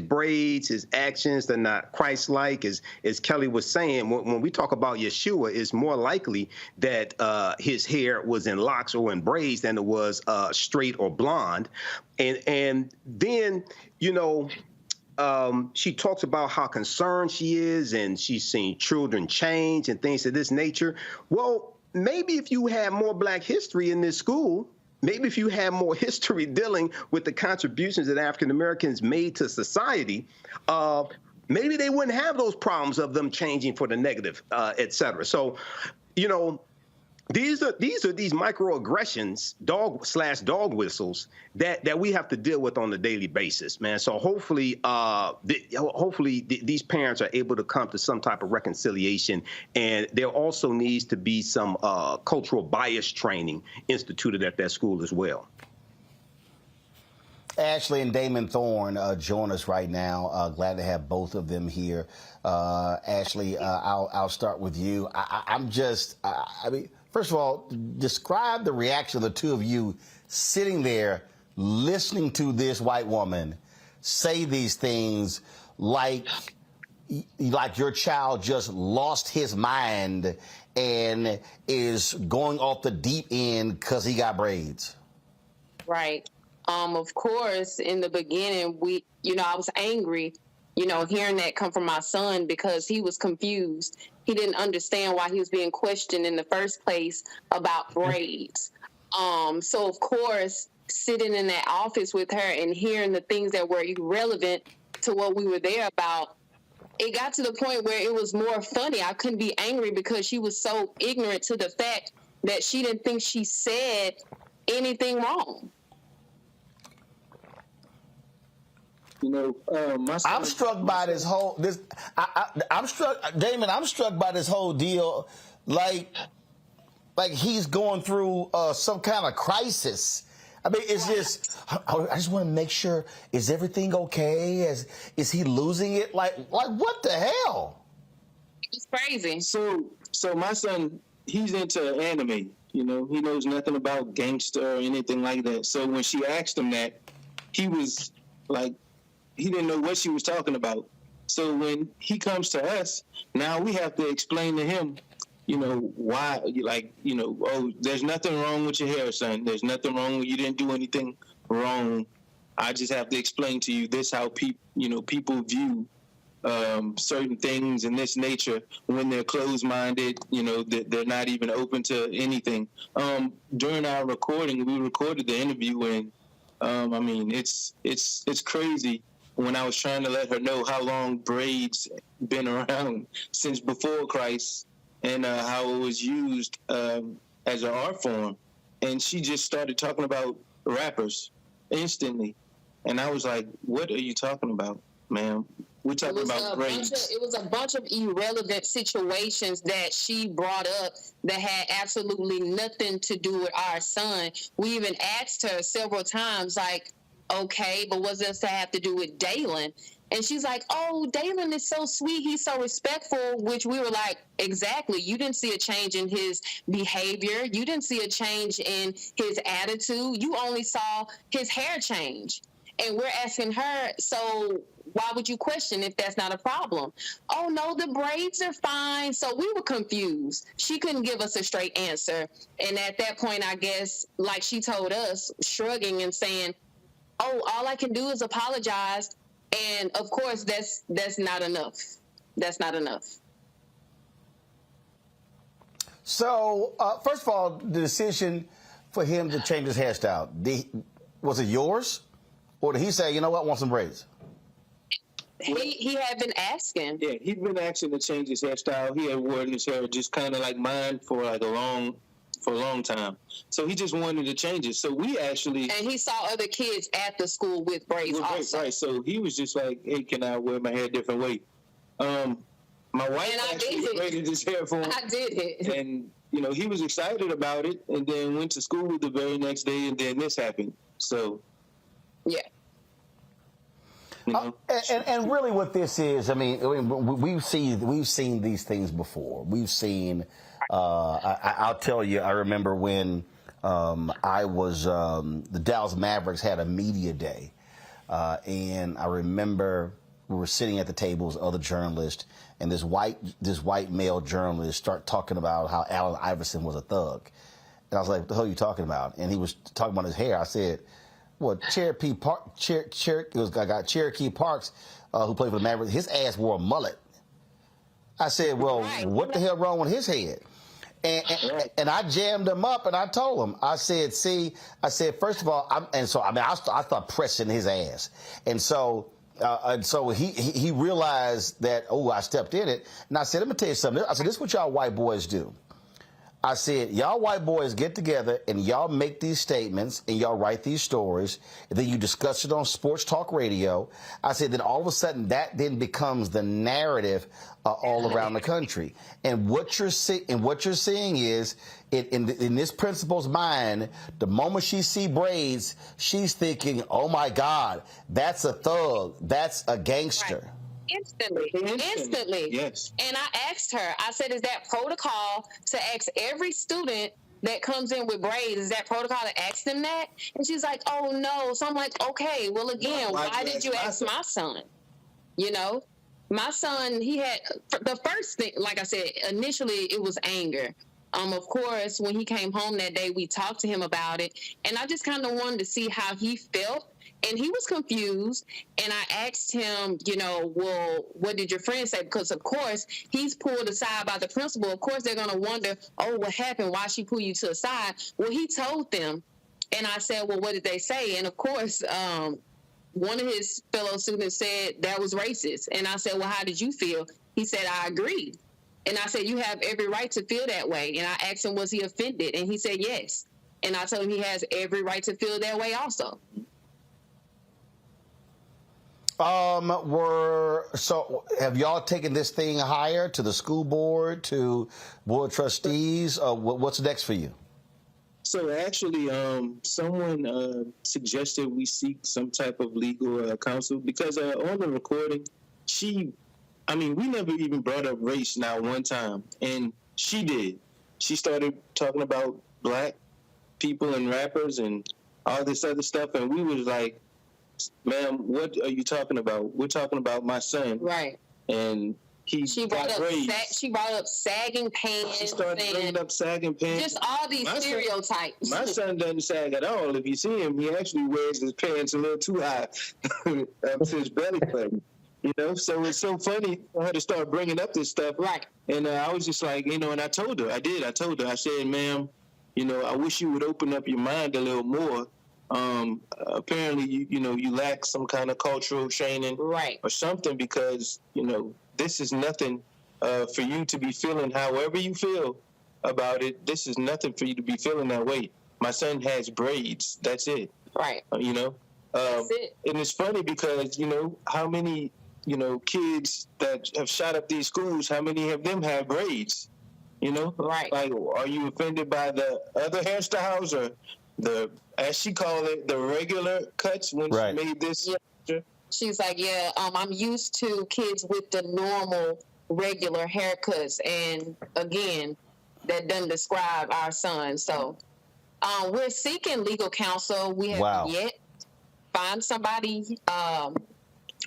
braids, his actions. They're not Christ-like, as Kelly was saying. When we talk about Yeshua, it's more likely that his hair was in locks or in braids than it was straight or blonde. And then, she talks about how concerned she is, and she's seen children change and things of this nature. Well, maybe if you had more Black history in this school, maybe if you had more history dealing with the contributions that African Americans made to society, maybe they wouldn't have those problems of them changing for the negative, et cetera. So you know, these are these microaggressions, dog whistles that we have to deal with on a daily basis, man. So hopefully, these parents are able to come to some type of reconciliation, and there also needs to be some cultural bias training instituted at that school as well. Ashley and Damon Thorne join us right now. Glad to have both of them here. Ashley, I'll start with you. I mean, first of all, describe the reaction of the two of you sitting there listening to this white woman say these things like your child just lost his mind and is going off the deep end because he got braids. Right. Of course, in the beginning, I was angry, hearing that come from my son because he was confused. He didn't understand why he was being questioned in the first place about braids. So, of course, sitting in that office with her and hearing the things that were irrelevant to what we were there about, it got to the point where it was more funny. I couldn't be angry because she was so ignorant to the fact that she didn't think she said anything wrong. I'm struck by this whole I'm struck, Damon. I'm struck by this whole deal, like he's going through some kind of crisis. I mean, it's just I just want to make sure, is everything okay? Is he losing it? Like what the hell? It's crazy. So my son, he's into anime. He knows nothing about Gangster or anything like that. So when she asked him that, he was like, he didn't know what she was talking about. So when he comes to us, now we have to explain to him, why, there's nothing wrong with your hair, son. There's nothing wrong. You didn't do anything wrong. I just have to explain to you this, how people view certain things in this nature when they're closed-minded, that they're not even open to anything. During our recording, we recorded the interview, and I mean, it's crazy. When I was trying to let her know how long braids been around since before Christ and how it was used as an art form. And she just started talking about rappers instantly. And I was like, what are you talking about, ma'am? We're talking about braids. It was a bunch of irrelevant situations that she brought up that had absolutely nothing to do with our son. We even asked her several times, like, okay, but what does that have to do with Dalen? And she's like, oh, Dalen is so sweet. He's so respectful, which we were like, exactly. You didn't see a change in his behavior. You didn't see a change in his attitude. You only saw his hair change. And we're asking her, so why would you question if that's not a problem? Oh, no, the braids are fine. So we were confused. She couldn't give us a straight answer. And at that point, I guess, like she told us, shrugging and saying, oh, all I can do is apologize. And of course, that's not enough. That's not enough. So, first of all, the decision for him to change his hairstyle, was it yours? Or did he say, you know what, I want some braids? He had been asking. Yeah, he'd been asking to change his hairstyle. He had worn his hair just kind of like mine for a long time. So he just wanted to change it. So we actually... And he saw other kids at the school with braids also. Right. So he was just like, hey, can I wear my hair a different way? My wife actually braided his hair for him. I did it. And, he was excited about it and then went to school the very next day and then this happened. So... Yeah. And really what this is, I mean, we've seen these things before. We've seen... I'll tell you, I remember when I was, the Dallas Mavericks had a media day. And I remember we were sitting at the tables, other journalists, and this white male journalist start talking about how Allen Iverson was a thug. And I was like, what the hell are you talking about? And he was talking about his hair. I said, well, Cherokee Parks, who played for the Mavericks, his ass wore a mullet. I said, well, what the hell wrong with his head? And I jammed him up and I told him, I said, first of all, I started pressing his ass. And so he realized that, I stepped in it. And I said, let me tell you something. I said, this is what y'all white boys do. I said, y'all white boys get together and y'all make these statements and y'all write these stories, and then you discuss it on sports talk radio. I said, then all of a sudden that then becomes the narrative all around the country. And what you're seeing is, in this principal's mind, the moment she see braids, she's thinking, oh my God, that's a thug, that's a gangster. Right. Instantly. Yes. And I asked her, I said, is that protocol to ask every student that comes in with braids, is that protocol to ask them that? And she's like, oh no. So I'm like, okay, well again, why did you ask my son? You know, my son, he had, the first thing, like I said, initially it was anger. Of course, when he came home that day, we talked to him about it. And I just kind of wanted to see how he felt. And he was confused, and I asked him, you know, well, what did your friend say? Because, of course, he's pulled aside by the principal. Of course, they're going to wonder, oh, what happened? Why she pulled you to the side? Well, he told them, and I said, well, what did they say? And, of course, one of his fellow students said that was racist. And I said, well, how did you feel? He said, I agreed. And I said, you have every right to feel that way. And I asked him, was he offended? And he said, yes. And I told him he has every right to feel that way also. So have y'all taken this thing higher to the school board, to board of trustees? What's next for you? So actually, someone suggested we seek some type of legal counsel because on the recording, we never even brought up race not one time, and she did. She started talking about black people and rappers and all this other stuff, and we was like, ma'am, what are you talking about? We're talking about my son. Right. And she brought up sagging pants. She started bringing up sagging pants. Just all these stereotypes. My son doesn't sag at all. If you see him, he actually wears his pants a little too high up to his belly button. You know, so it's so funny for her to start bringing up this stuff. Right. And I was just like, and I told her, I said, ma'am, I wish you would open up your mind a little more. Apparently, you lack some kind of cultural training, right, or something, because this is nothing for you to be feeling however you feel about it. This is nothing for you to be feeling that way. My son has braids. That's it. Right. That's it. And it's funny because how many kids that have shot up these schools, how many of them have braids? Right. Like, are you offended by the other hairstyles or the, as she called it, the regular cuts when she made this? Yeah. She's like, I'm used to kids with the normal, regular haircuts. And again, that doesn't describe our son. So we're seeking legal counsel. We haven't yet found somebody.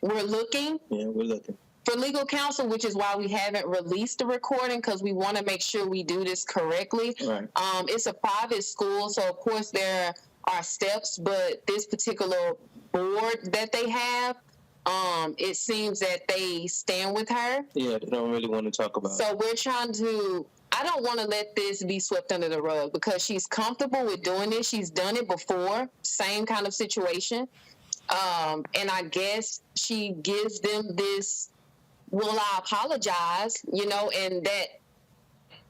We're looking. Yeah, we're looking for legal counsel, which is why we haven't released the recording, because we want to make sure we do this correctly. Right. It's a private school, so of course there are steps, but this particular board that they have, it seems that they stand with her. Yeah, they don't really want to talk about it. So we're trying to, I don't want to let this be swept under the rug, because she's comfortable with doing this. She's done it before, same kind of situation. And I guess she gives them this, well, I apologize, and that's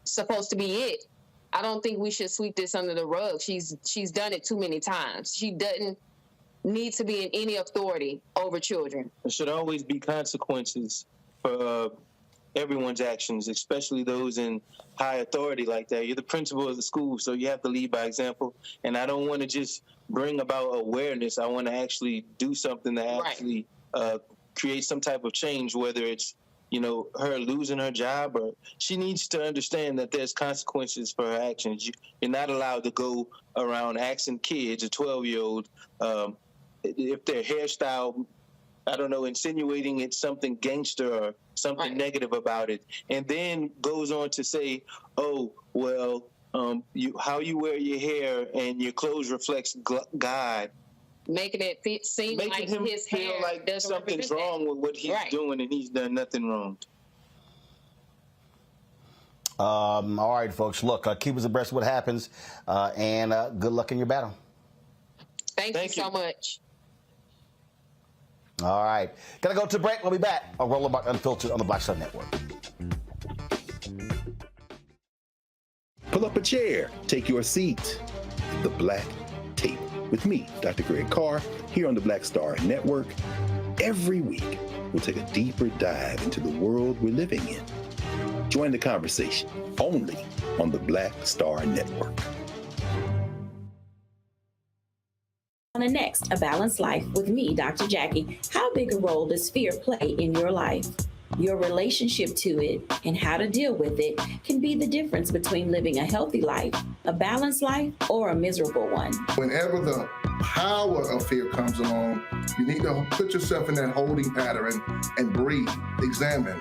supposed to be it. I don't think we should sweep this under the rug. She's done it too many times. She doesn't need to be in any authority over children. There should always be consequences for everyone's actions, especially those in high authority like that. You're the principal of the school, so you have to lead by example. And I don't want to just bring about awareness. I want to actually do something that actually create some type of change, whether it's, her losing her job, or she needs to understand that there's consequences for her actions. You're not allowed to go around asking kids, a 12-year-old, if their hairstyle, I don't know, insinuating it's something gangster or something negative about it, and then goes on to say, oh, well, how you wear your hair and your clothes reflects God. Making it seem like him his feel hair like something's wrong with what he's doing, and he's done nothing wrong. All right, folks. Look, keep us abreast of what happens, and good luck in your battle. Thank you so much. All right. Gotta go to break. We'll be back on Rolling Martin Unfiltered on the Black Star Network. Pull up a chair, take your seat. The Black Tape with me, Dr. Greg Carr, here on the Black Star Network. Every week, we'll take a deeper dive into the world we're living in. Join the conversation only on the Black Star Network. On the next, A Balanced Life with me, Dr. Jackie. How big a role does fear play in your life? Your relationship to it and how to deal with it can be the difference between living a healthy life, a balanced life, or a miserable one. Whenever the power of fear comes along, you need to put yourself in that holding pattern and breathe, examine,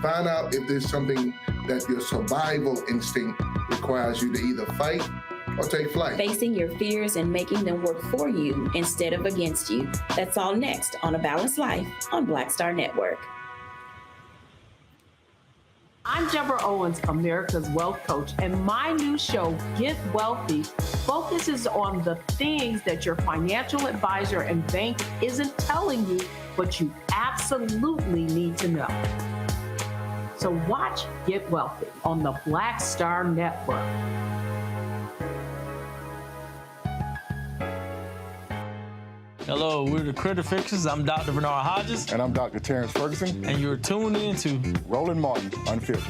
find out if there's something that your survival instinct requires you to either fight or take flight. Facing your fears and making them work for you instead of against you. That's all next on A Balanced Life on Black Star Network. I'm Deborah Owens, America's Wealth Coach, and my new show, Get Wealthy, focuses on the things that your financial advisor and bank isn't telling you, but you absolutely need to know. So watch Get Wealthy on the Black Star Network. Hello, we're the Critter Fixers. I'm Dr. Bernard Hodges. And I'm Dr. Terrence Ferguson. And you're tuned in to Roland Martin Unfiltered.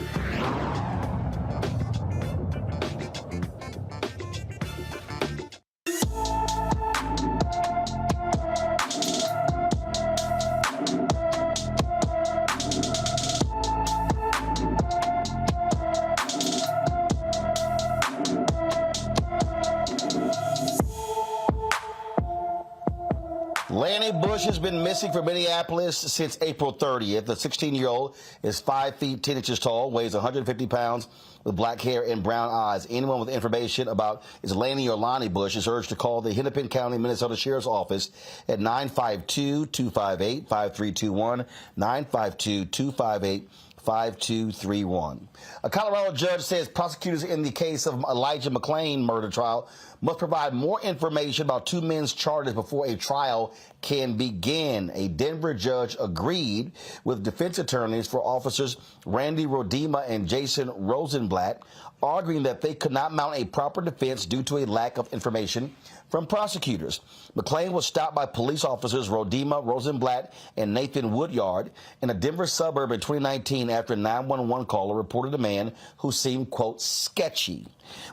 Lanny Bush has been missing from Minneapolis since April 30th. The 16-year-old is 5 feet 10 inches tall, weighs 150 pounds, with black hair and brown eyes. Anyone with information about is Lanny or Lonnie Bush is urged to call the Hennepin County, Minnesota Sheriff's Office at 952-258-5321, 952-258-5231. A Colorado judge says prosecutors in the case of Elijah McClain murder trial must provide more information about two men's charges before a trial can begin. A Denver judge agreed with defense attorneys for officers Randy Rodema and Jason Rosenblatt, arguing that they could not mount a proper defense due to a lack of information from prosecutors. McClain was stopped by police officers Rodema, Rosenblatt, and Nathan Woodyard in a Denver suburb in 2019 after a 911 caller reported a man who seemed, quote, sketchy.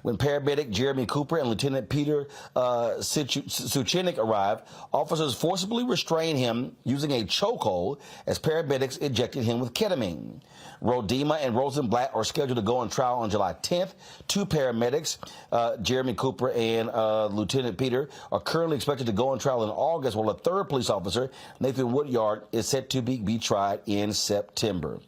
When paramedic Jeremy Cooper and Lieutenant Peter Suchenik arrived, officers forcibly restrained him using a chokehold as paramedics injected him with ketamine. Rodema and Rosenblatt are scheduled to go on trial on July 10th. Two paramedics, Jeremy Cooper and Lieutenant Peter, are currently expected to go on trial in August, while a third police officer, Nathan Woodyard, is set to be tried in September.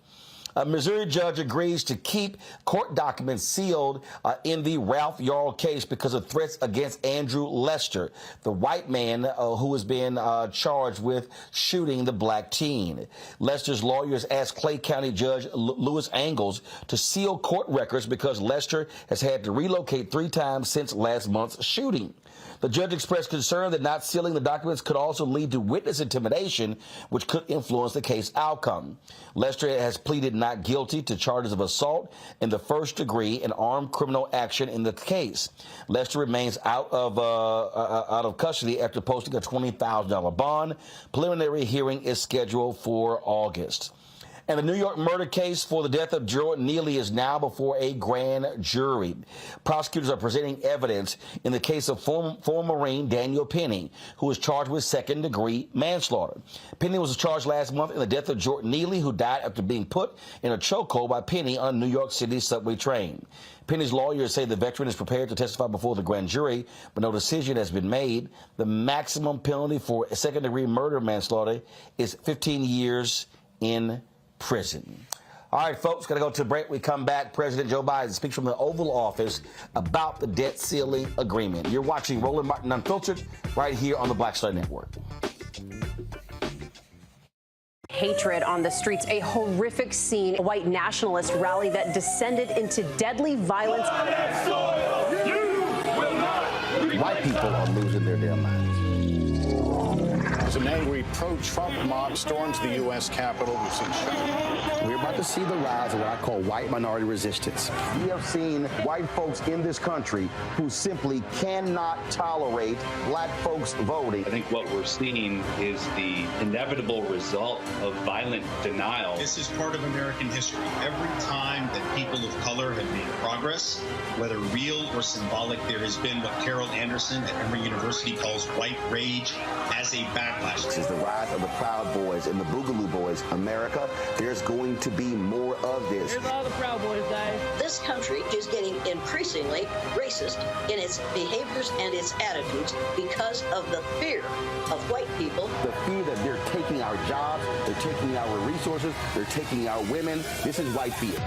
A Missouri judge agrees to keep court documents sealed in the Ralph Yarl case because of threats against Andrew Lester, the white man who has been charged with shooting the black teen. Lester's lawyers asked Clay County Judge Louis Angles to seal court records because Lester has had to relocate 3 times since last month's shooting. The judge expressed concern that not sealing the documents could also lead to witness intimidation, which could influence the case outcome. Lester has pleaded not guilty to charges of assault in the first degree and armed criminal action in the case. Lester remains out of custody after posting a $20,000 bond. Preliminary hearing is scheduled for August. And the New York murder case for the death of Jordan Neely is now before a grand jury. Prosecutors are presenting evidence in the case of former Marine Daniel Penny, who was charged with second-degree manslaughter. Penny was charged last month in the death of Jordan Neely, who died after being put in a chokehold by Penny on a New York City subway train. Penny's lawyers say the veteran is prepared to testify before the grand jury, but no decision has been made. The maximum penalty for second-degree murder manslaughter is 15 years in prison. All right, folks, got to go to a break. We come back. President Joe Biden speaks from the Oval Office about the debt ceiling agreement. You're watching Roland Martin Unfiltered right here on the Black Star Network. Hatred on the streets, a horrific scene, a white nationalist rally that descended into deadly violence. White people are losing their damn minds. As an angry pro-Trump mob storms the U.S. Capitol, we've seen shootings. We're about to see the rise of what I call white minority resistance. We have seen white folks in this country who simply cannot tolerate black folks voting. I think what we're seeing is the inevitable result of violent denial. This is part of American history. Every time that people of color have made progress, whether real or symbolic, there has been what Carol Anderson at Emory University calls white rage as a backlash. This is the rise of the Proud Boys and the Boogaloo Boys. America, there's going to be more of this. Here's all the Proud Boys, guys. This country is getting increasingly racist in its behaviors and its attitudes because of the fear of white people. The fear that they're taking our jobs, they're taking our resources, they're taking our women. This is white fear.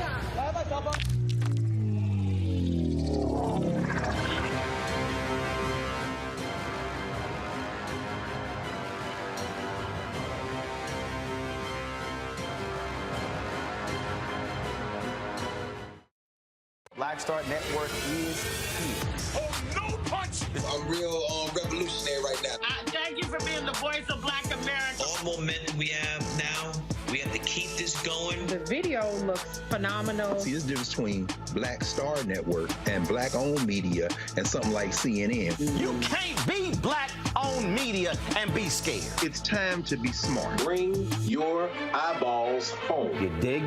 Black Star Network is here. Oh, no punch! I'm real revolutionary right now. Thank you for being the voice of Black America. All momentum we have now, we have to keep this going. The video looks phenomenal. See, this difference between Black Star Network and black-owned media and something like CNN. You can't be black-owned media and be scared. It's time to be smart. Bring your eyeballs home. You dig?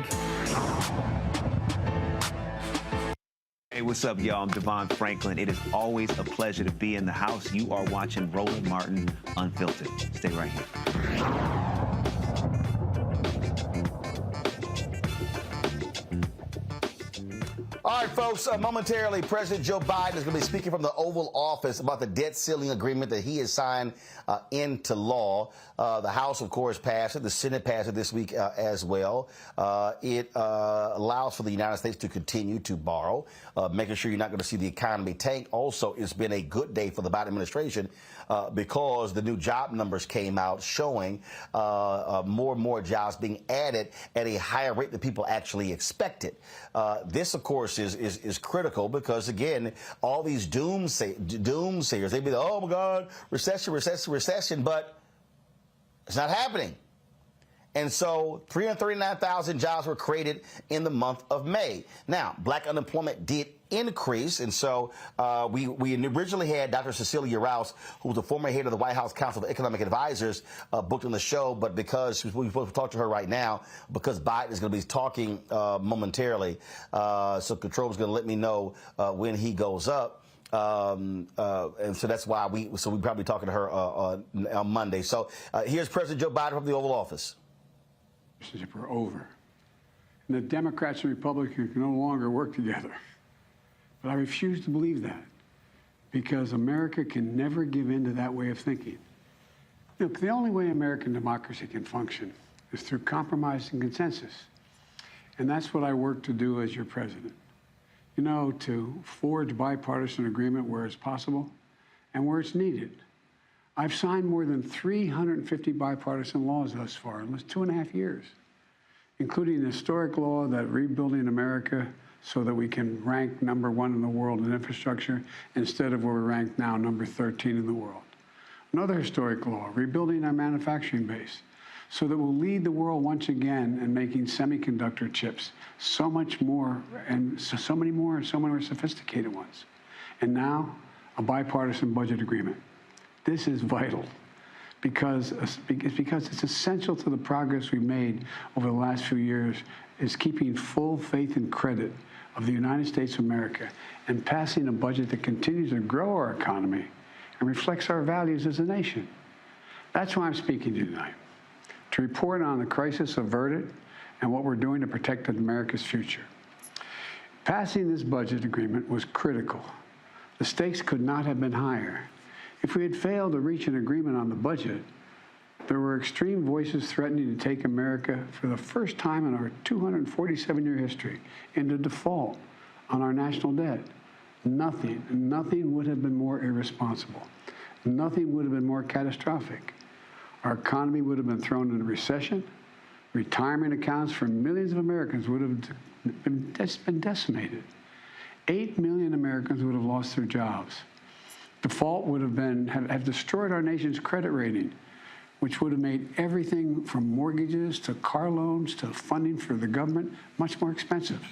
Hey, what's up, y'all? I'm Devon Franklin. It is always a pleasure to be in the house. You are watching Roland Martin Unfiltered. Stay right here. All right, folks, momentarily, President Joe Biden is going to be speaking from the Oval Office about the debt ceiling agreement that he has signed into law. The House, of course, passed it. The Senate passed it this week as well. It allows for the United States to continue to borrow, making sure you're not going to see the economy tank. Also, it's been a good day for the Biden administration because the new job numbers came out showing more and more jobs being added at a higher rate than people actually expected. This, of course, is critical because, again, all these doomsayers, they'd be like, oh, my God, recession, but it's not happening. And so 339,000 jobs were created in the month of May. Now, black unemployment did increase, and so we originally had Dr. Cecilia Rouse, who was the former head of the White House Council of Economic Advisors, booked on the show, but because we're supposed to talk to her right now, because Biden is going to be talking momentarily, so Control is going to let me know when he goes up. And so that's why we probably talking to her on Monday. So here's President Joe Biden from the Oval Office. Are over. And the Democrats and Republicans can no longer work together. But I refuse to believe that because America can never give in to that way of thinking. Look, the only way American democracy can function is through compromise and consensus. And that's what I work to do as your president. You know, to forge bipartisan agreement where it's possible and where it's needed. I've signed more than 350 bipartisan laws thus far in just 2.5 years, including an historic law that rebuilding America so that we can rank number 1 in the world in infrastructure instead of where we rank now number 13 in the world. Another historic law, rebuilding our manufacturing base so that we'll lead the world once again in making semiconductor chips so much more and so many more sophisticated ones. And now, a bipartisan budget agreement. This is vital because it's essential to the progress we've made over the last few years is keeping full faith and credit of the United States of America and passing a budget that continues to grow our economy and reflects our values as a nation. That's why I'm speaking to you tonight, to report on the crisis averted and what we're doing to protect America's future. Passing this budget agreement was critical. The stakes could not have been higher. If we had failed to reach an agreement on the budget, there were extreme voices threatening to take America for the first time in our 247-year history into default on our national debt. Nothing would have been more irresponsible. Nothing would have been more catastrophic. Our economy would have been thrown into recession. Retirement accounts for millions of Americans would have been decimated. 8 million Americans would have lost their jobs. Default would have destroyed our nation's credit rating, which would have made everything from mortgages to car loans to funding for the government much more expensive.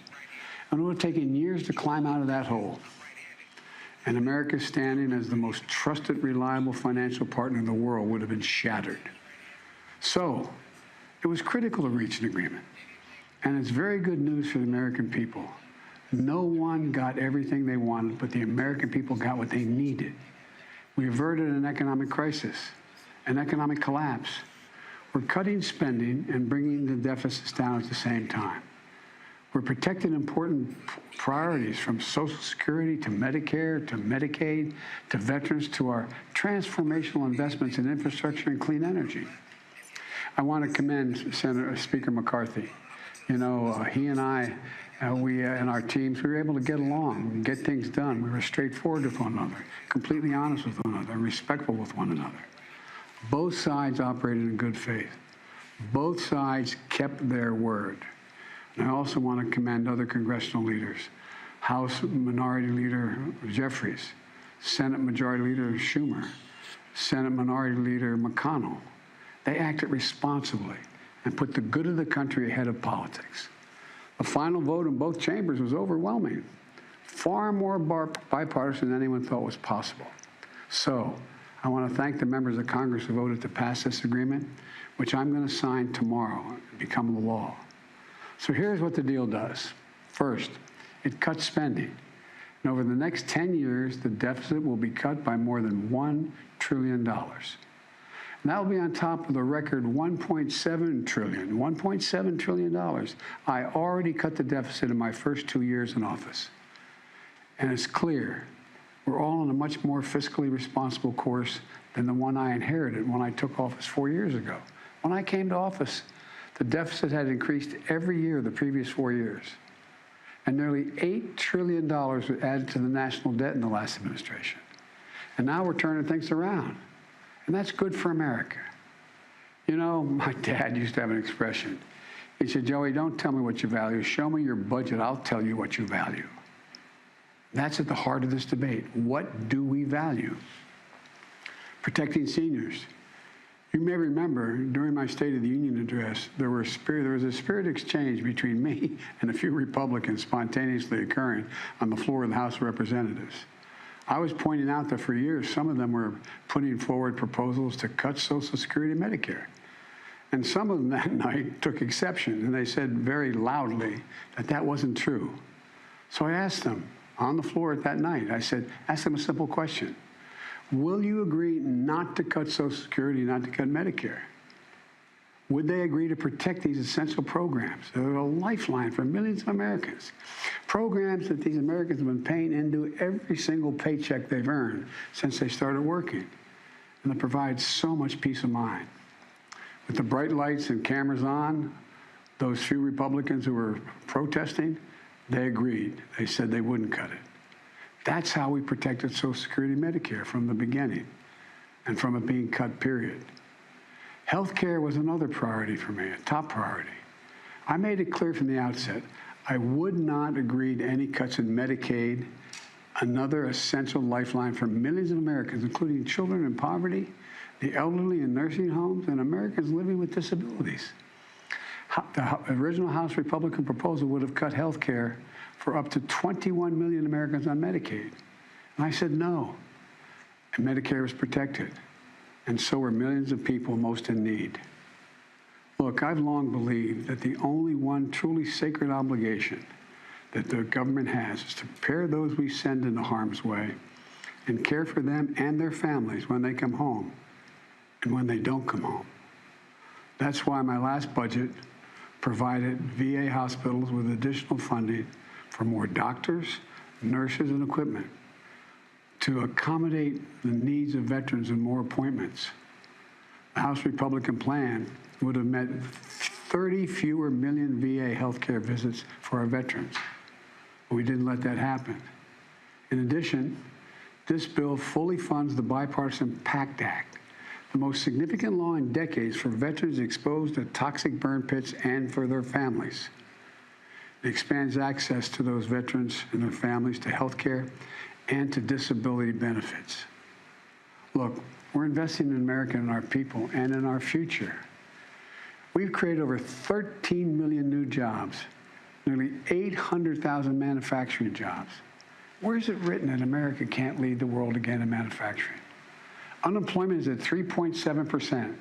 And it would have taken years to climb out of that hole. And America's standing as the most trusted, reliable financial partner in the world would have been shattered. So it was critical to reach an agreement. And it's very good news for the American people. No one got everything they wanted, but the American people got what they needed. We averted an economic crisis, an economic collapse. We're cutting spending and bringing the deficits down at the same time. We're protecting important priorities from Social Security to Medicare to Medicaid to veterans to our transformational investments in infrastructure and clean energy. I want to commend Speaker McCarthy. You know, he and I, and our teams, we were able to get along and get things done. We were straightforward with one another, completely honest with one another, respectful with one another. Both sides operated in good faith. Both sides kept their word. And I also want to commend other congressional leaders. House Minority Leader Jeffries, Senate Majority Leader Schumer, Senate Minority Leader McConnell. They acted responsibly and put the good of the country ahead of politics. The final vote in both chambers was overwhelming, far more bipartisan than anyone thought was possible. So I want to thank the members of Congress who voted to pass this agreement, which I'm going to sign tomorrow and become the law. So here's what the deal does. First, it cuts spending. And over the next 10 years, the deficit will be cut by more than $1 trillion. And that will be on top of the record $1.7 trillion I already cut the deficit in my first 2 years in office. And it's clear we're all on a much more fiscally responsible course than the one I inherited when I took office 4 years ago. When I came to office, the deficit had increased every year the previous 4 years. And nearly $8 trillion was added to the national debt in the last administration. And now we're turning things around. And that's good for America. You know, my dad used to have an expression. He said, Joey, don't tell me what you value. Show me your budget. I'll tell you what you value. That's at the heart of this debate. What do we value? Protecting seniors. You may remember during my State of the Union address, there was a spirit exchange between me and a few Republicans spontaneously occurring on the floor of the House of Representatives. I was pointing out that for years, some of them were putting forward proposals to cut Social Security and Medicare. And some of them that night took exception, and they said very loudly that that wasn't true. So I asked them on the floor that night, I said, ask them a simple question. Will you agree not to cut Social Security, not to cut Medicare? Would they agree to protect these essential programs that are a lifeline for millions of Americans? Programs that these Americans have been paying into every single paycheck they've earned since they started working, and that provides so much peace of mind. With the bright lights and cameras on, those few Republicans who were protesting, they agreed. They said they wouldn't cut it. That's how we protected Social Security and Medicare from the beginning and from it being cut, period. Health care was another priority for me, a top priority. I made it clear from the outset, I would not agree to any cuts in Medicaid, another essential lifeline for millions of Americans, including children in poverty, the elderly in nursing homes, and Americans living with disabilities. The original House Republican proposal would have cut health care for up to 21 million Americans on Medicaid. And I said no. And Medicare was protected. And so were millions of people most in need. Look, I've long believed that the only one truly sacred obligation that the government has is to prepare those we send into harm's way and care for them and their families when they come home and when they don't come home. That's why my last budget provided VA hospitals with additional funding for more doctors, nurses, and equipment to accommodate the needs of veterans and more appointments. The House Republican plan would have meant 30 fewer million VA healthcare visits for our veterans. But we didn't let that happen. In addition, this bill fully funds the Bipartisan PACT Act, the most significant law in decades for veterans exposed to toxic burn pits and for their families. It expands access to those veterans and their families to health care and to disability benefits. Look, We're investing in America and our people and in our future. We've created over 13 million new jobs, nearly 800,000 manufacturing jobs. Where is it written that America can't lead the world again in manufacturing? Unemployment is at 3.7%.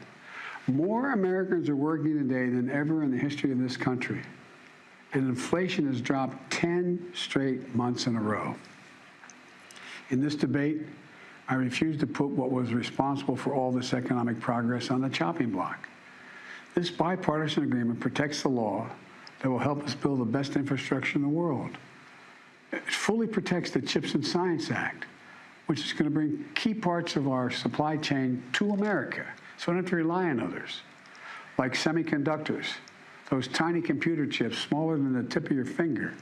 More Americans are working today than ever in the history of this country. And inflation has dropped 10 straight months in a row. In this debate, I refuse to put what was responsible for all this economic progress on the chopping block. This bipartisan agreement protects the law that will help us build the best infrastructure in the world. It fully protects the CHIPS and Science Act, which is going to bring key parts of our supply chain to America, so we don't have to rely on others, like semiconductors, those tiny computer chips smaller than the tip of your finger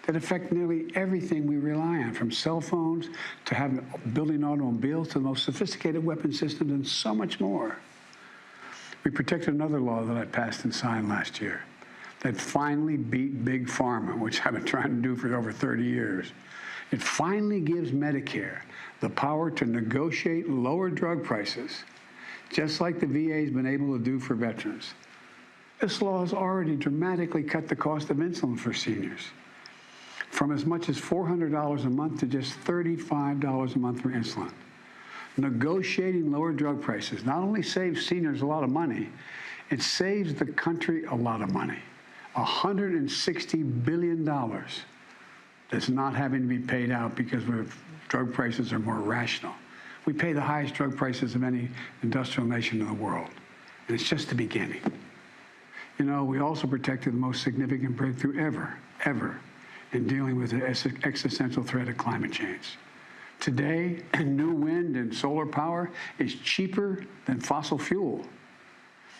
that affect nearly everything we rely on, from cell phones to building automobiles to the most sophisticated weapon systems and so much more. We protected another law that I passed and signed last year that finally beat Big Pharma, which I've been trying to do for over 30 years. It finally gives Medicare the power to negotiate lower drug prices, just like the VA has been able to do for veterans. This law has already dramatically cut the cost of insulin for seniors, from as much as $400 a month to just $35 a month for insulin. Negotiating lower drug prices not only saves seniors a lot of money, it saves the country a lot of money. $160 billion that's not having to be paid out because drug prices are more rational. We pay the highest drug prices of any industrial nation in the world, and it's just the beginning. You know, we also protected the most significant breakthrough ever in dealing with the existential threat of climate change. Today, new wind and solar power is cheaper than fossil fuel.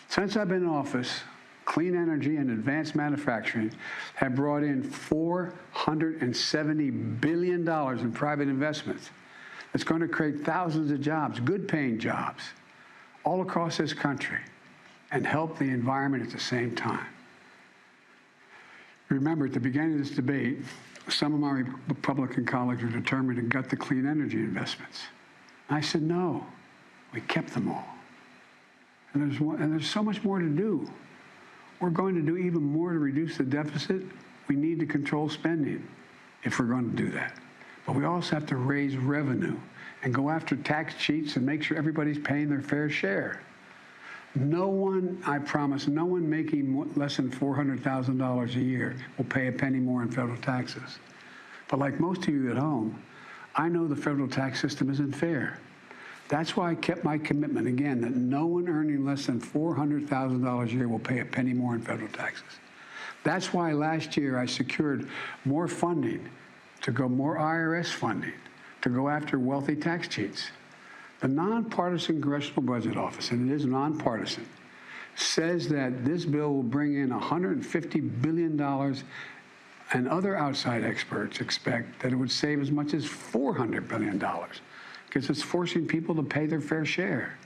Since I've been in office, clean energy and advanced manufacturing have brought in $470 billion in private investments. It's going to create thousands of jobs, good-paying jobs, all across this country, and help the environment at the same time. Remember, at the beginning of this debate, some of my Republican colleagues were determined to gut the clean energy investments. I said, no, we kept them all. And there's so much more to do. We're going to do even more to reduce the deficit. We need to control spending if we're going to do that. But we also have to raise revenue and go after tax cheats and make sure everybody's paying their fair share. No one, I promise, no one making less than $400,000 a year will pay a penny more in federal taxes. But like most of you at home, I know the federal tax system isn't fair. That's why I kept my commitment, again, that no one earning less than $400,000 a year will pay a penny more in federal taxes. That's why last year I secured more funding more IRS funding to go after wealthy tax cheats. The nonpartisan Congressional Budget Office, and it is nonpartisan, says that this bill will bring in $150 billion, and other outside experts expect that it would save as much as $400 billion, because it's forcing people to pay their fair share.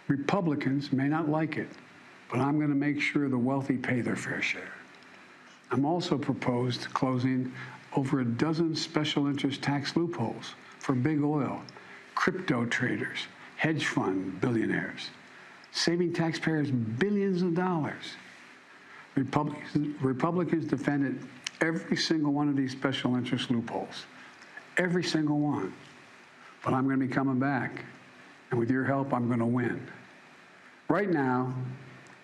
Republicans may not like it, but I'm going to make sure the wealthy pay their fair share. I'm also proposed closing over a dozen special interest tax loopholes for big oil, crypto traders, hedge fund billionaires, saving taxpayers billions of dollars. Republicans defended every single one of these special interest loopholes, every single one. But I'm going to be coming back, and with your help, I'm going to win. Right now,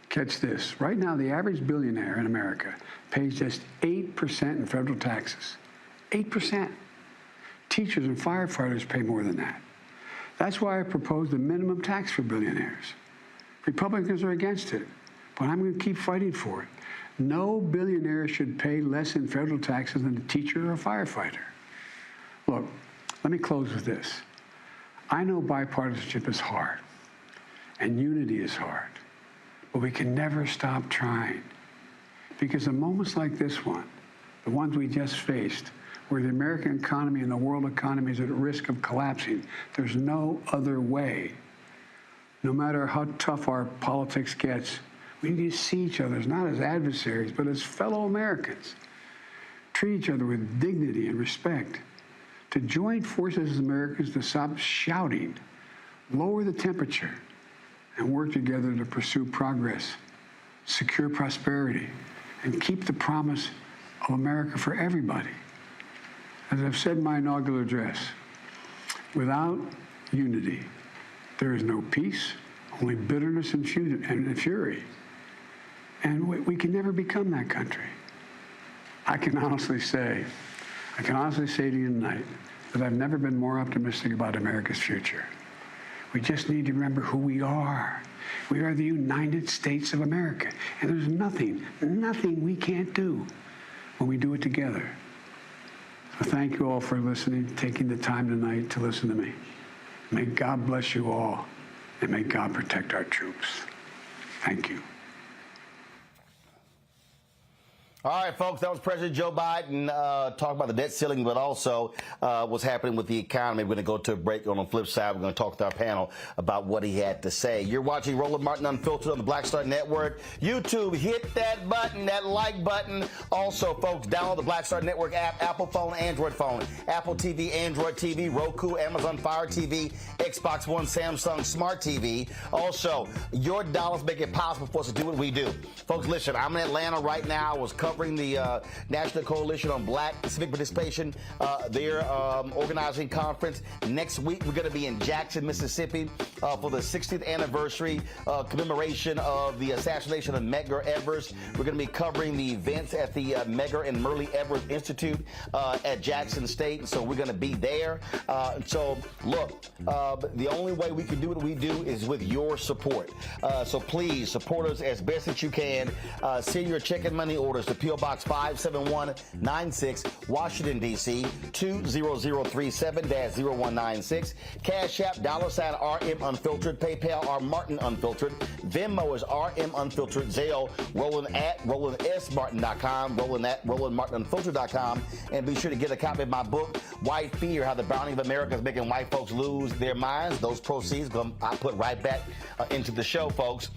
catch this, right now the average billionaire in America pays just 8% in federal taxes. 8%. Teachers and firefighters pay more than that. That's why I proposed a minimum tax for billionaires. Republicans are against it, but I'm going to keep fighting for it. No billionaire should pay less in federal taxes than a teacher or a firefighter. Look, let me close with this. I know bipartisanship is hard, and unity is hard, but we can never stop trying. Because in moments like this one, the ones we just faced, where the American economy and the world economy is at risk of collapsing, there's no other way. No matter how tough our politics gets, we need to see each other not as adversaries, but as fellow Americans. Treat each other with dignity and respect. To join forces as Americans to stop shouting lower the temperature, and work together to pursue progress, secure prosperity, and keep the promise of America for everybody. As I've said in my inaugural address, without unity, there is no peace, only bitterness and fury. And we can never become that country. I can honestly say to you tonight that I've never been more optimistic about America's future. We just need to remember who we are. We are the United States of America. And there's nothing we can't do when we do it together. So thank you all for listening, taking the time tonight to listen to me. May God bless you all, and may God protect our troops. Thank you. All right, folks, that was President Joe Biden talking about the debt ceiling, but also what's happening with the economy. We're going to go to a break. On the flip side, we're going to talk to our panel about what he had to say. You're watching Roland Martin Unfiltered on the Black Star Network. YouTube, hit that button, that like button. Also, folks, download the Black Star Network app, Apple phone, Android phone, Apple TV, Android TV, Roku, Amazon Fire TV, Xbox One, Samsung Smart TV. Also, your dollars make it possible for us to do what we do. Folks, listen, I'm in Atlanta right now. I was covering the National Coalition on Black Civic Participation, their organizing conference. Next week, we're going to be in Jackson, Mississippi for the 60th anniversary commemoration of the assassination of Medgar Evers. We're going to be covering the events at the Medgar and Murray Evers Institute at Jackson State, so we're going to be there. So, look, the only way we can do what we do is with your support. So please support us as best that you can. Send your check and money orders to P.O. Box 57196, Washington, D.C. 20037-0196. Cash App, $RM Unfiltered. PayPal, R Martin Unfiltered. Venmo is RM Unfiltered. Zelle, Roland at RolandSMartin.com. Roland at RolandMartinUnfiltered.com. And be sure to get a copy of my book, White Fear, How the Browning of America is Making White Folks Lose Their Minds. Those proceeds I put right back into the show, folks.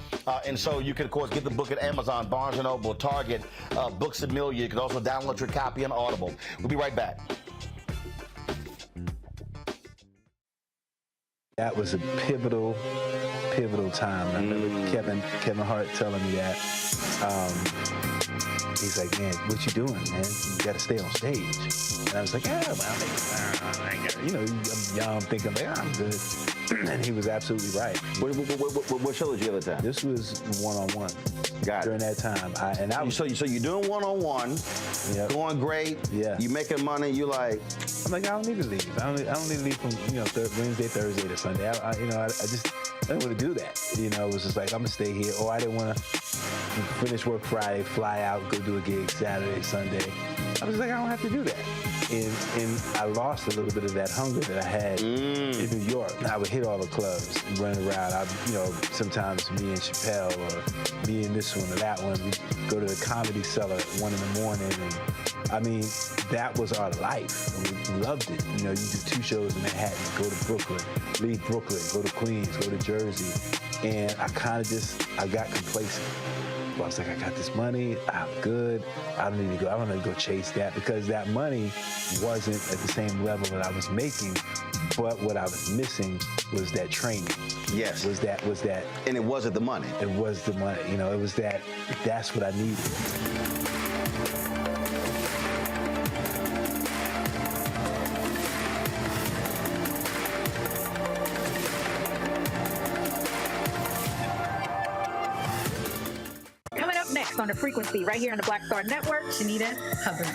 And so you can, of course, get the book at Amazon, Barnes & Noble, Target, Books A Million. You can also download your copy on Audible. We'll be right back. That was a pivotal time. I remember Kevin Hart telling me that. He's like, man, what you doing, man? You got to stay on stage. And I was like, yeah, well, you know, I'm young, thinking, like, I'm good. And he was absolutely right. What show was the other time? This was one-on-one. Got it. During that time. So you're doing one-on-one, going great. Yeah. You making money. You like. I'm like, I don't need to leave. I don't need to leave from Wednesday, Thursday to Sunday. I didn't want to do that. It was just like, I'm gonna stay here. Or I didn't want to finish work Friday, fly out, go do a gig Saturday, Sunday. I was like, I don't have to do that. And I lost a little bit of that hunger that I had in New York. I would hit all the clubs, run around. Sometimes me and Chappelle or me and this one or that one, we go to the Comedy Cellar at 1 in the morning. And I mean, that was our life. And we loved it. You do 2 shows in Manhattan, go to Brooklyn, leave Brooklyn, go to Queens, go to Jersey. And I got complacent. I was like, I got this money, I'm good. I don't need to go chase that, because that money wasn't at the same level that I was making. But what I was missing was that training. Yes. Was that. And it wasn't the money. It was the money. It was that's what I needed. On the frequency right here on the Black Star Network, Shanita Hubbard.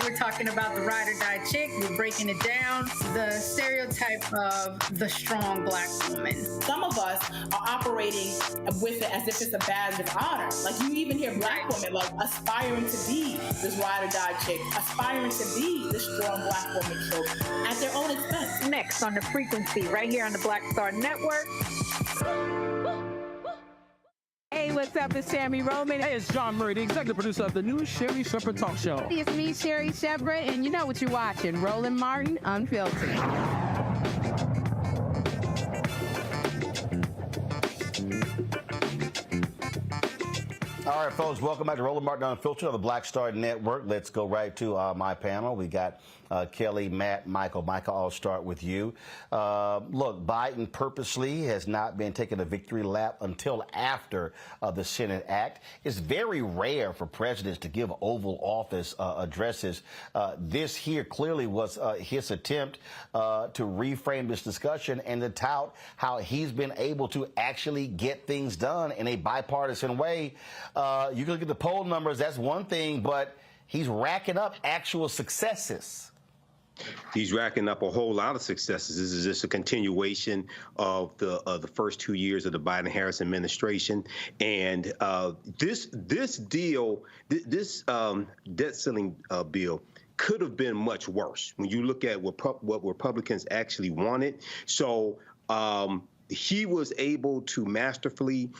We're talking about the ride or die chick. We're breaking it down. The stereotype of the strong Black woman. Some of us are operating with it as if it's a badge of honor. Like, you even hear Black women like aspiring to be this ride or die chick, aspiring to be the strong Black woman trope at their own expense. Next on the frequency right here on the Black Star Network. Hey, what's up? It's Sammy Roman. Hey, it's John Murray, the executive producer of the new Sherry Shepherd Talk Show. It's me, Sherry Shepherd, and you know what you're watching, Roland Martin Unfiltered. All right, folks, welcome back to Roland Martin Unfiltered on the Black Star Network. Let's go right to my panel. We got Kelly, Matt, Michael. Michael, I'll start with you. Look, Biden purposely has not been taking a victory lap until after the Senate Act. It's very rare for presidents to give Oval Office addresses. This here clearly was his attempt to reframe this discussion and to tout how he's been able to actually get things done in a bipartisan way. You can look at the poll numbers, that's one thing, but he's racking up actual successes. He's racking up a whole lot of successes. This is just a continuation of the first 2 years of the Biden-Harris administration, and this debt ceiling bill could have been much worse when you look at what Republicans actually wanted. So he was able to masterfully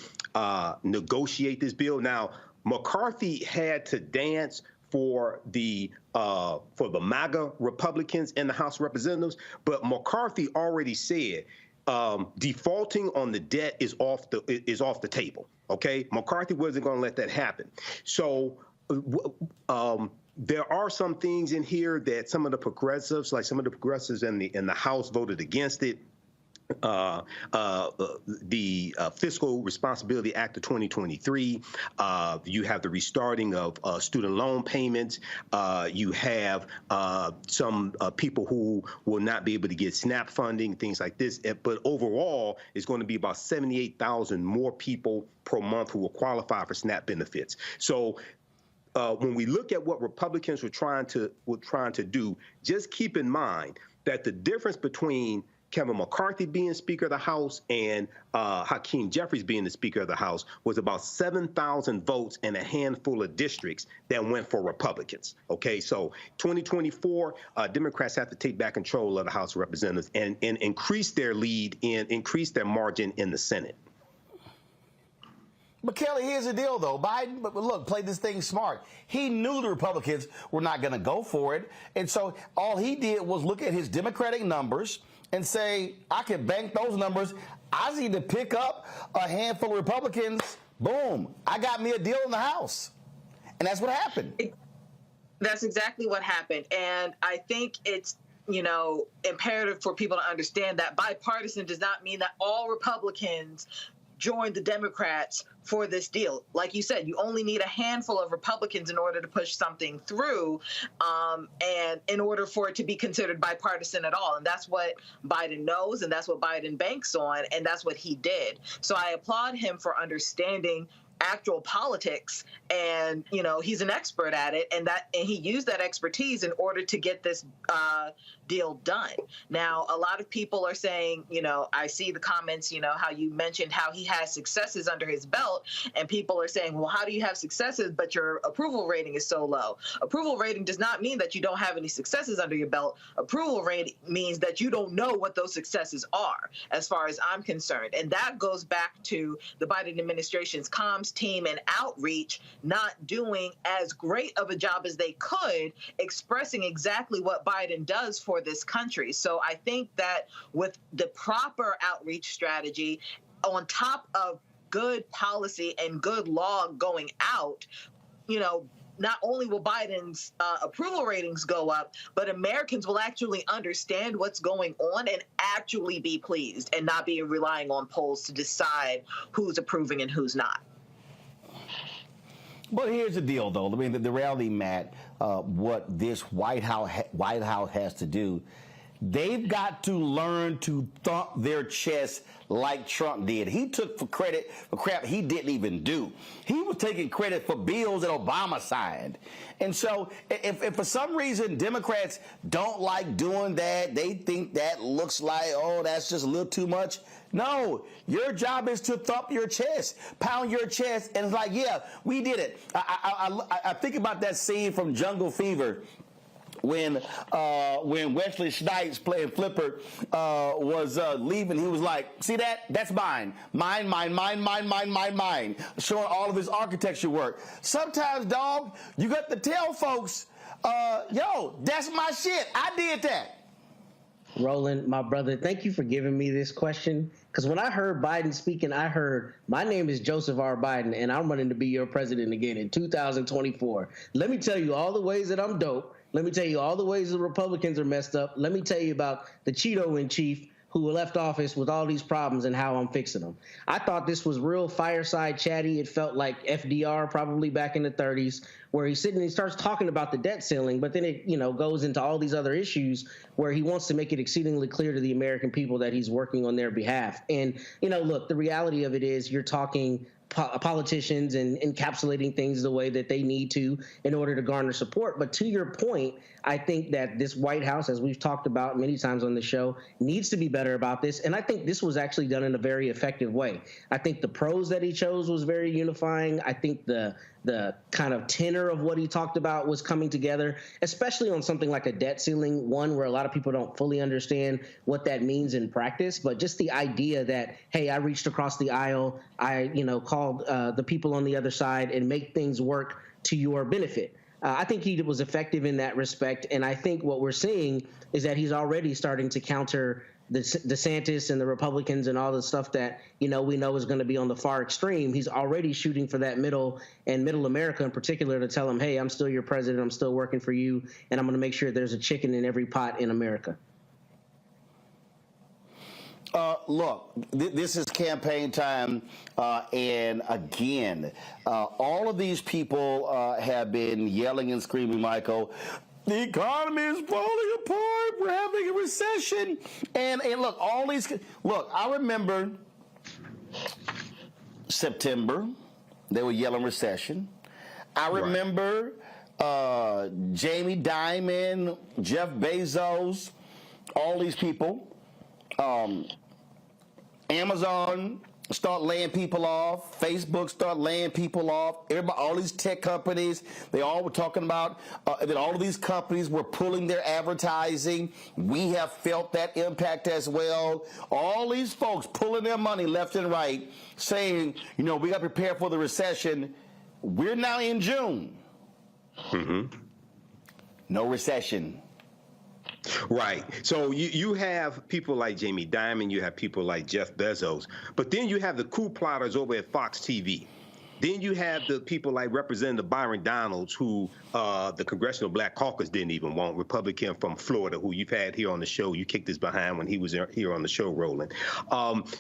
negotiate this bill. Now, McCarthy had to dance for the MAGA Republicans in the House of Representatives, but McCarthy already said defaulting on the debt is off the table. Okay, McCarthy wasn't going to let that happen. So there are some things in here that some of the progressives, in the House, voted against it. The Fiscal Responsibility Act of 2023. You have the restarting of student loan payments. You have some people who will not be able to get SNAP funding, things like this. But overall, it's going to be about 78,000 more people per month who will qualify for SNAP benefits. So when we look at what Republicans were trying to do, just keep in mind that the difference between Kevin McCarthy being Speaker of the House and Hakeem Jeffries being the Speaker of the House was about 7,000 votes in a handful of districts that went for Republicans. Okay, so 2024, Democrats have to take back control of the House of Representatives and increase their lead and increase their margin in the Senate. But Kelly, here's the deal, though. Biden, but look, played this thing smart. He knew the Republicans were not going to go for it. And so all he did was look at his Democratic numbers and say, I can bank those numbers. I need to pick up a handful of Republicans. Boom. I got me a deal in the House. And that's what happened. That's exactly what happened. And I think it's, imperative for people to understand that bipartisan does not mean that all Republicans join the Democrats for this deal. Like you said, you only need a handful of Republicans in order to push something through, and in order for it to be considered bipartisan at all. And that's what Biden knows, and that's what Biden banks on, and that's what he did. So I applaud him for understanding actual politics, and he's an expert at it, and he used that expertise in order to get this deal done. Now, a lot of people are saying, I see the comments, how you mentioned how he has successes under his belt, and people are saying, well, how do you have successes but your approval rating is so low? Approval rating does not mean that you don't have any successes under your belt. Approval rating means that you don't know what those successes are, as far as I'm concerned. And that goes back to the Biden administration's comms team and outreach not doing as great of a job as they could expressing exactly what Biden does for this country. So I think that with the proper outreach strategy on top of good policy and good law going out, not only will Biden's approval ratings go up, but Americans will actually understand what's going on and actually be pleased and not be relying on polls to decide who's approving and who's not. But here's the deal, though. I mean, the reality, Matt, what this White House has to do, they've got to learn to thump their chest like Trump did. He took credit for crap he didn't even do. He was taking credit for bills that Obama signed. And so if for some reason Democrats don't like doing that, they think that looks like, oh, that's just a little too much. No, your job is to thump your chest, pound your chest, and it's like, yeah, we did it. I think about that scene from Jungle Fever when Wesley Snipes playing Flipper was leaving. He was like, see that? That's mine. Mine, showing all of his architecture work. Sometimes, dog, you got to tell folks, yo, that's my shit. I did that. Roland, my brother, thank you for giving me this question. Because when I heard Biden speaking, I heard, my name is Joseph R. Biden, and I'm running to be your president again in 2024. Let me tell you all the ways that I'm dope, Let me tell you all the ways the Republicans are messed up. Let me tell you about the Cheeto-in-chief who left office with all these problems and how I'm fixing them. I thought this was real fireside chatty. It felt like FDR probably back in the 30s, where he's sitting and he starts talking about the debt ceiling, but then it, goes into all these other issues where he wants to make it exceedingly clear to the American people that he's working on their behalf. And, look, the reality of it is you're talking politicians and encapsulating things the way that they need to in order to garner support. But to your point, I think that this White House, as we've talked about many times on the show, needs to be better about this. And I think this was actually done in a very effective way. I think the prose that he chose was very unifying. I think the kind of tenor of what he talked about was coming together, especially on something like a debt ceiling, one where a lot of people don't fully understand what that means in practice. But just the idea that, hey, I reached across the aisle, I called the people on the other side and make things work to your benefit. I think he was effective in that respect. And I think what we're seeing is that he's already starting to counter the DeSantis and the Republicans and all the stuff that, we know is going to be on the far extreme. He's already shooting for that middle America in particular to tell them, hey, I'm still your president. I'm still working for you. And I'm going to make sure there's a chicken in every pot in America. Look, this is campaign time, and again, all of these people have been yelling and screaming, Michael, the economy is falling apart, we're having a recession, and look, I remember September, they were yelling recession. I remember Jamie Dimon, Jeff Bezos, all these people. Amazon start laying people off. Facebook start laying people off. Everybody, all these tech companies, they all were talking about that all of these companies were pulling their advertising. We have felt that impact as well. All these folks pulling their money left and right, saying, we got to prepare for the recession. We're now in June. Mm-hmm. No recession. Right. So you have people like Jamie Dimon, you have people like Jeff Bezos, but then you have the coup plotters over at Fox TV. Then you have the people like Representative Byron Donalds, who the Congressional Black Caucus didn't even want, Republican from Florida, who you've had here on the show. You kicked his behind when he was here on the show, Roland.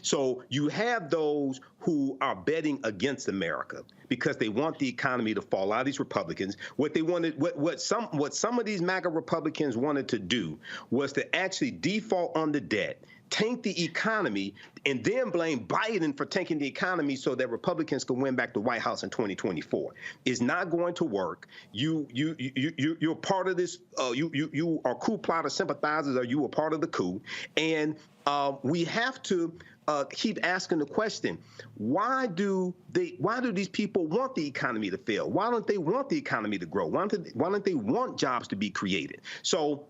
So you have those who are betting against America because they want the economy to fall out. These Republicans, what they wanted, what some of these MAGA Republicans wanted to do was to actually default on the debt, tank the economy, and then blame Biden for tanking the economy so that Republicans can win back the White House in 2024. It's not going to work. You're part of this. You are coup plotter sympathizers, or you are part of the coup, and we have to keep asking the question: why do these people want the economy to fail? Why don't they want the economy to grow? Why don't they want jobs to be created? So,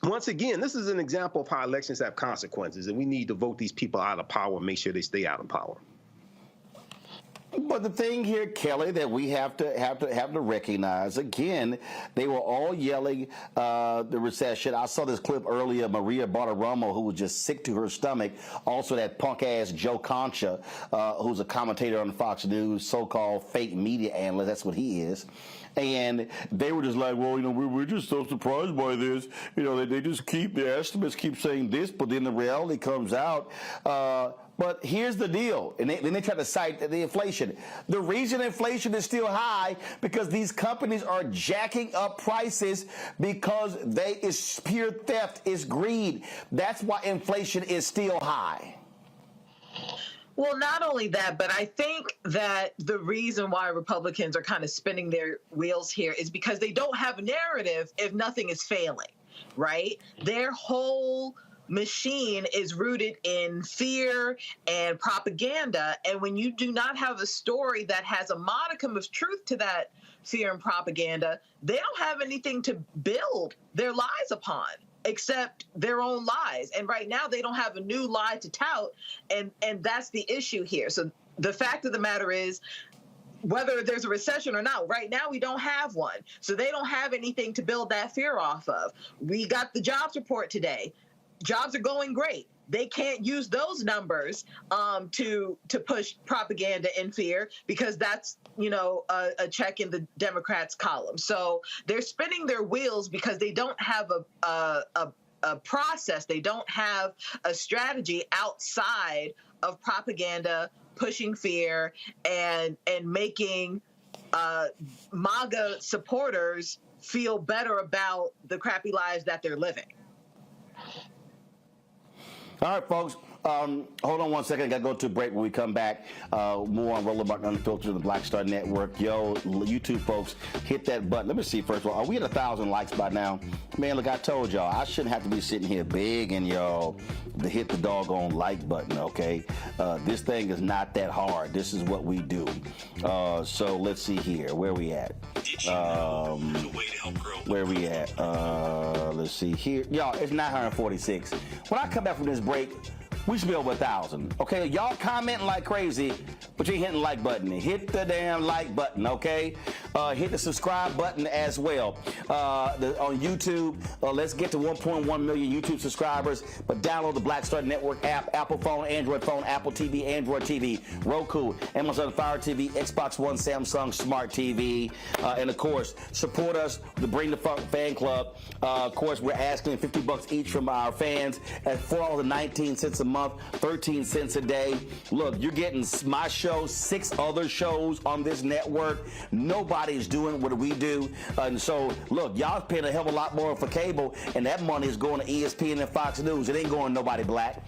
once again, this is an example of how elections have consequences, and we need to vote these people out of power and make sure they stay out of power. But the thing here, Kelly, that we have to recognize, again, they were all yelling the recession. I saw this clip earlier, Maria Bartiromo, who was just sick to her stomach. Also that punk-ass Joe Concha, who's a commentator on Fox News, so-called fake media analyst. That's what he is. And they were just like, well, we're just so surprised by this. They just their estimates keep saying this, but then the reality comes out. But here's the deal, and then they try to cite the inflation. The reason inflation is still high because these companies are jacking up prices because it's pure theft, it's greed. That's why inflation is still high. Well, not only that, but I think that the reason why Republicans are kind of spinning their wheels here is because they don't have a narrative if nothing is failing, right? Their whole machine is rooted in fear and propaganda. And when you do not have a story that has a modicum of truth to that fear and propaganda, they don't have anything to build their lies upon except their own lies. And right now they don't have a new lie to tout. And that's the issue here. So the fact of the matter is, whether there's a recession or not, right now we don't have one. So they don't have anything to build that fear off of. We got the jobs report today. Jobs are going great. they can't use those numbers to push propaganda and fear, because that's, you know, a check in the Democrats' column. So they're spinning their wheels because they don't have a process. They don't have a strategy outside of propaganda, pushing fear, and making MAGA supporters feel better about the crappy lives that they're living. All right, folks. Hold on one second. I got to go to a break. When we come back, more on Roland Martin Unfiltered on the Black Star Network. Yo, YouTube folks, hit that button. Let me see, first of all, are we at 1,000 likes by now? Man, look, I told y'all, I shouldn't have to be sitting here begging y'all to hit the doggone like button, okay? This thing is not that hard. This is what we do. So let's see here. Where we at? Where we at? Let's see here. Y'all, it's 946. When I come back from this break, we should be over 1,000. Okay, y'all commenting like crazy, but you ain't hitting the like button. Hit the damn like button, okay? Hit the subscribe button as well. On YouTube, let's get to 1.1 million YouTube subscribers. But download the Black Star Network app, Apple phone, Android phone, Apple TV, Android TV, Roku, Amazon Fire TV, Xbox One, Samsung Smart TV, and of course, support us, the Bring the Funk fan club. Of course, we're asking $50 each from our fans at $4.19 a month, 13 cents a day. Look, you're getting my show, 6 other shows on this network. Nobody's doing what we do. And so, look, y'all paying a hell of a lot more for cable, and that money is going to ESPN and Fox News. It ain't going to nobody black.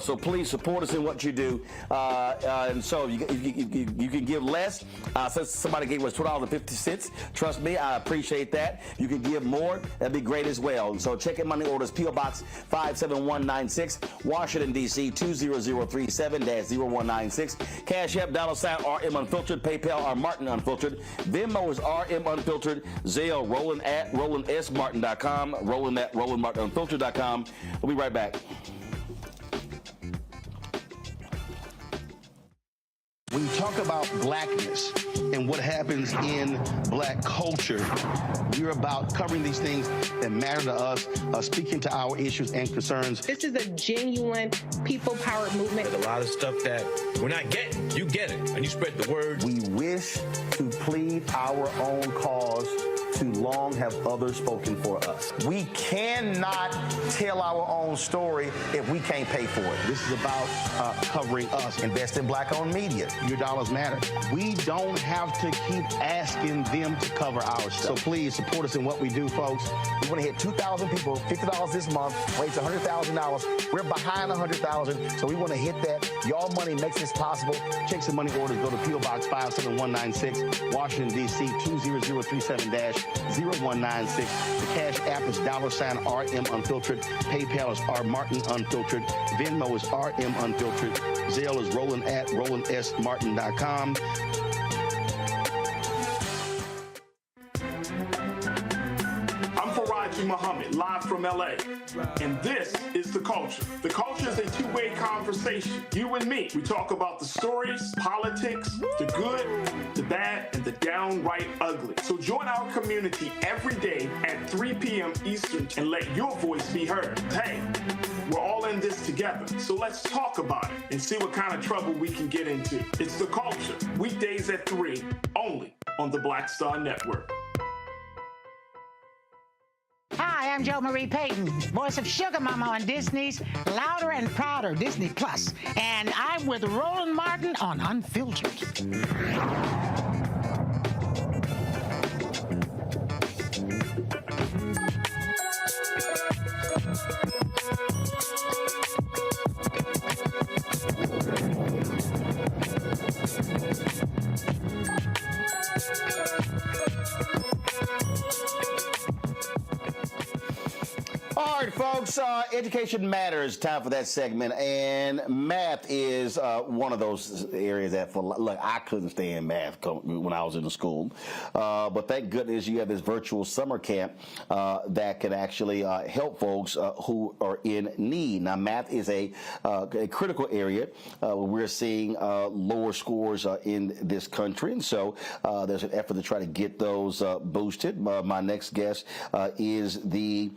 So please support us in what you do. And so you can give less. Since somebody gave us $12.50, trust me, I appreciate that. You can give more. That'd be great as well. And so check in money orders, P.O. Box 57196, Washington, D.C. 20037-0196. Cash App, $RM Unfiltered. PayPal, R Martin Unfiltered. Venmo is RM Unfiltered. Zelle, Roland at RolandSMartin.com. Roland at RolandMartinUnfiltered.com. We'll be right back. When you talk about blackness and what happens in black culture, we're about covering these things that matter to us, speaking to our issues and concerns. This is a genuine people-powered movement. There's a lot of stuff that we're not getting. You get it, and you spread the word. We wish to plead our own cause. Too long have others spoken for us. We cannot tell our own story if we can't pay for it. This is about covering us. Invest in black-owned media. Your dollars matter. We don't have to keep asking them to cover our stuff. So please support us in what we do, folks. We want to hit 2,000 people, $50 this month, raise $100,000. We're behind 100,000, so we want to hit that. Y'all money makes this possible. Check some money orders. Go to P.O. Box 57196, Washington, D.C. 20037-0196. The Cash App is $RM Unfiltered. PayPal is R Martin Unfiltered. Venmo is RM Unfiltered. Zelle is Roland at RolandSMartin.com. Muhammad, live from LA. And this is The Culture. The Culture is a two-way conversation. You and me. We talk about the stories, politics, the good, the bad, and the downright ugly. So join our community every day at 3 p.m. Eastern and let your voice be heard. Hey, we're all in this together. So let's talk about it and see what kind of trouble we can get into. It's The Culture. Weekdays at 3, only on the Black Star Network. Hi, I'm Jo Marie Payton, voice of Sugar Mama on Disney's Louder and Prouder Disney Plus, and I'm with Roland Martin on Unfiltered. All right, folks, education matters. Time for that segment, and math is one of those areas that, look, I couldn't stay in math when I was in the school, but thank goodness you have this virtual summer camp that can actually help folks who are in need. Now, math is a critical area. We're seeing lower scores in this country, and so there's an effort to try to get those boosted. My next guest is the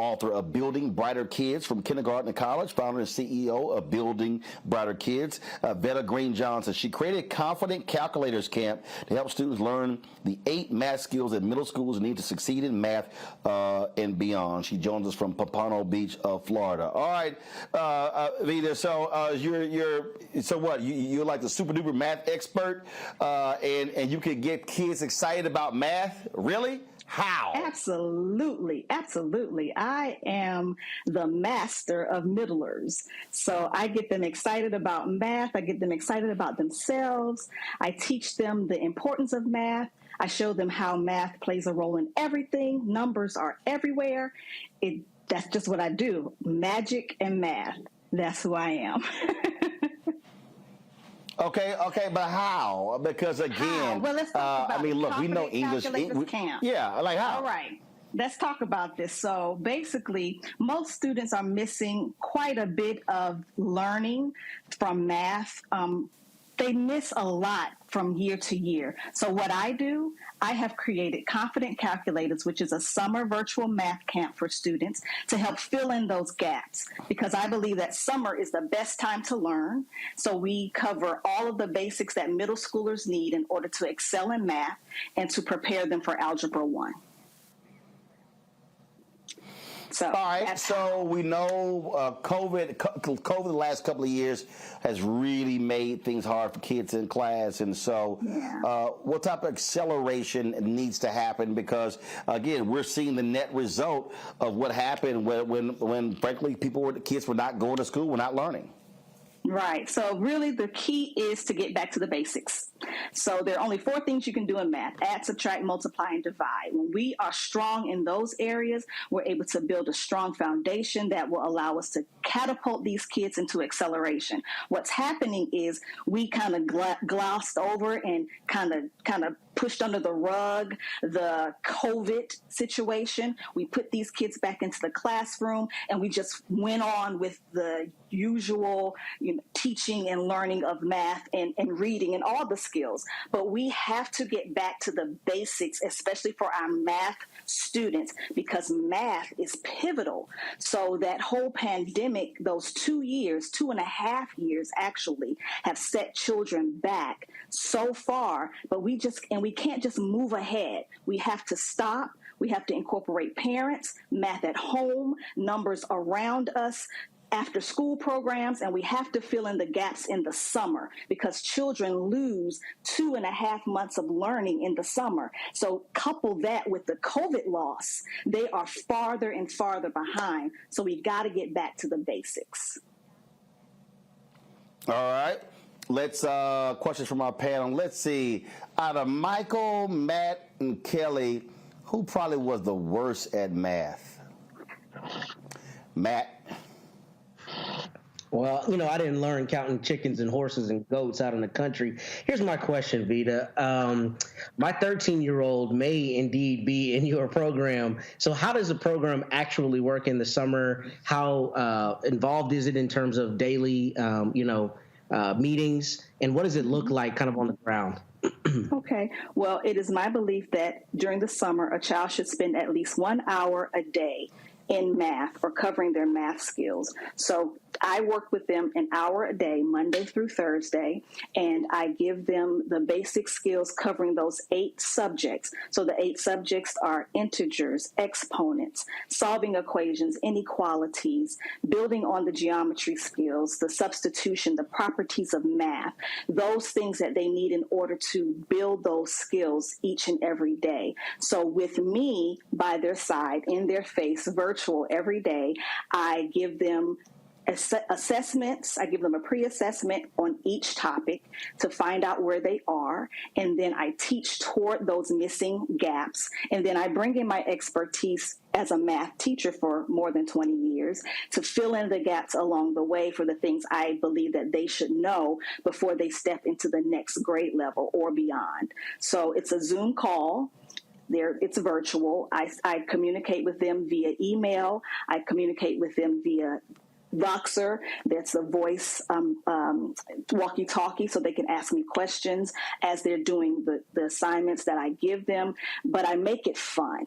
author of Building Brighter Kids from Kindergarten to College, founder and CEO of Building Brighter Kids. Vetta Green Johnson, she created Confident Calculators Camp to help students learn the 8 math skills that middle schools need to succeed in math and beyond. She joins us from Pompano Beach, Florida. All right, Vita, so you're like the super duper math expert, and you can get kids excited about math? Really? How? Absolutely. I am the master of middlers. So I get them excited about math. I get them excited about themselves. I teach them the importance of math. I show them how math plays a role in everything. Numbers are everywhere. That's just what I do. Magic and math. That's who I am. Okay, but how? Because again, well, let's talk about look, we know English. Yeah, like how? All right. Let's talk about this. So basically, most students are missing quite a bit of learning from math. They miss a lot from year to year. So what I do, I have created Confident Calculators, which is a summer virtual math camp for students to help fill in those gaps, because I believe that summer is the best time to learn. So we cover all of the basics that middle schoolers need in order to excel in math and to prepare them for Algebra 1. So, all right, so we know COVID the last couple of years has really made things hard for kids in class. And so what type of acceleration needs to happen? Because, again, we're seeing the net result of what happened when frankly, kids were not going to school, were not learning. Right. So really the key is to get back to the basics. So there are only 4 things you can do in math: add, subtract, multiply, and divide. When we are strong in those areas, we're able to build a strong foundation that will allow us to catapult these kids into acceleration. What's happening is we kind of glossed over and kind of pushed under the rug the COVID situation. We put these kids back into the classroom, and we just went on with the usual teaching and learning of math and reading and all the skills. But we have to get back to the basics, especially for our math students, because math is pivotal. So that whole pandemic, those 2.5 years actually, have set children back so far, but we can't just move ahead. We have to stop. We have to incorporate parents, math at home, numbers around us, after school programs, and we have to fill in the gaps in the summer, because children lose 2.5 months of learning in the summer. So couple that with the COVID loss, they are farther and farther behind. So we got to get back to the basics. All right. Let's questions from our panel. Let's see. Out of Michael, Matt, and Kelly, who probably was the worst at math? Matt. Well, I didn't learn counting chickens and horses and goats out in the country. Here's my question, Vita. My 13-year-old may indeed be in your program. So how does the program actually work in the summer? How involved is it in terms of daily, meetings? And what does it look like kind of on the ground? Okay. Well, it is my belief that during the summer, a child should spend at least 1 hour a day in math or covering their math skills. So I work with them an hour a day, Monday through Thursday, and I give them the basic skills covering those 8 subjects. So the 8 subjects are integers, exponents, solving equations, inequalities, building on the geometry skills, the substitution, the properties of math, those things that they need in order to build those skills each and every day. So with me by their side, in their face, virtual every day, I give them assessments. I give them a pre-assessment on each topic to find out where they are, and then I teach toward those missing gaps, and then I bring in my expertise as a math teacher for more than 20 years to fill in the gaps along the way for the things I believe that they should know before they step into the next grade level or beyond. So it's a Zoom call. It's virtual. I communicate with them via email. I communicate with them via Voxer, that's a voice walkie-talkie, so they can ask me questions as they're doing the assignments that I give them, but I make it fun.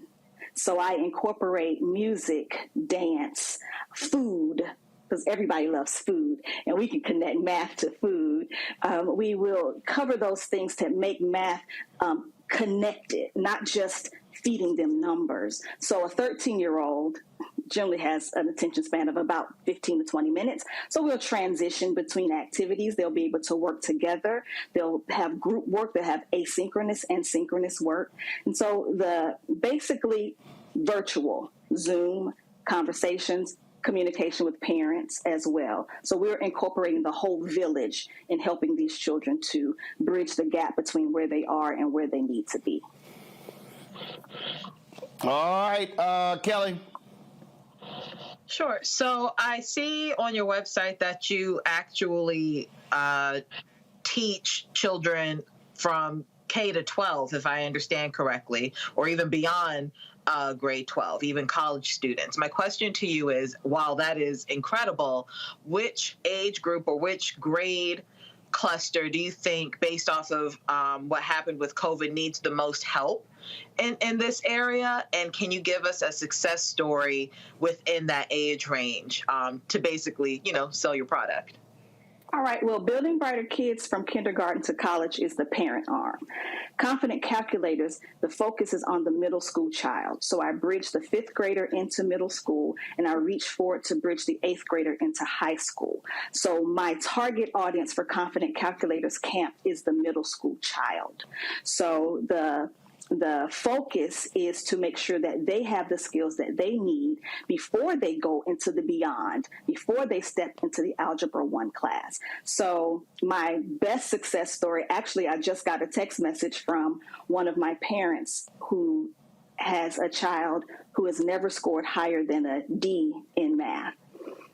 So I incorporate music, dance, food, because everybody loves food, and we can connect math to food. We will cover those things to make math connected, not just feeding them numbers. So a 13-year-old generally has an attention span of about 15 to 20 minutes. So we'll transition between activities. They'll be able to work together. They'll have group work. They'll have asynchronous and synchronous work. And so basically virtual, Zoom, conversations, communication with parents as well. So we're incorporating the whole village in helping these children to bridge the gap between where they are and where they need to be. All right, Kelly. Sure. So I see on your website that you actually teach children from K to 12, if I understand correctly, or even beyond grade 12, even college students. My question to you is, while that is incredible, which age group or which grade cluster do you think, based off of what happened with COVID, needs the most help in this area? And can you give us a success story within that age range to basically, sell your product? All right. Well, Building Brighter Kids from kindergarten to college is the parent arm. Confident Calculators, the focus is on the middle school child. So I bridge the 5th grader into middle school, and I reach forward to bridge the 8th grader into high school. So my target audience for Confident Calculators Camp is the middle school child. So the focus is to make sure that they have the skills that they need before they go into the beyond, before they step into the Algebra 1 class. So my best success story, actually, I just got a text message from one of my parents who has a child who has never scored higher than a D in math.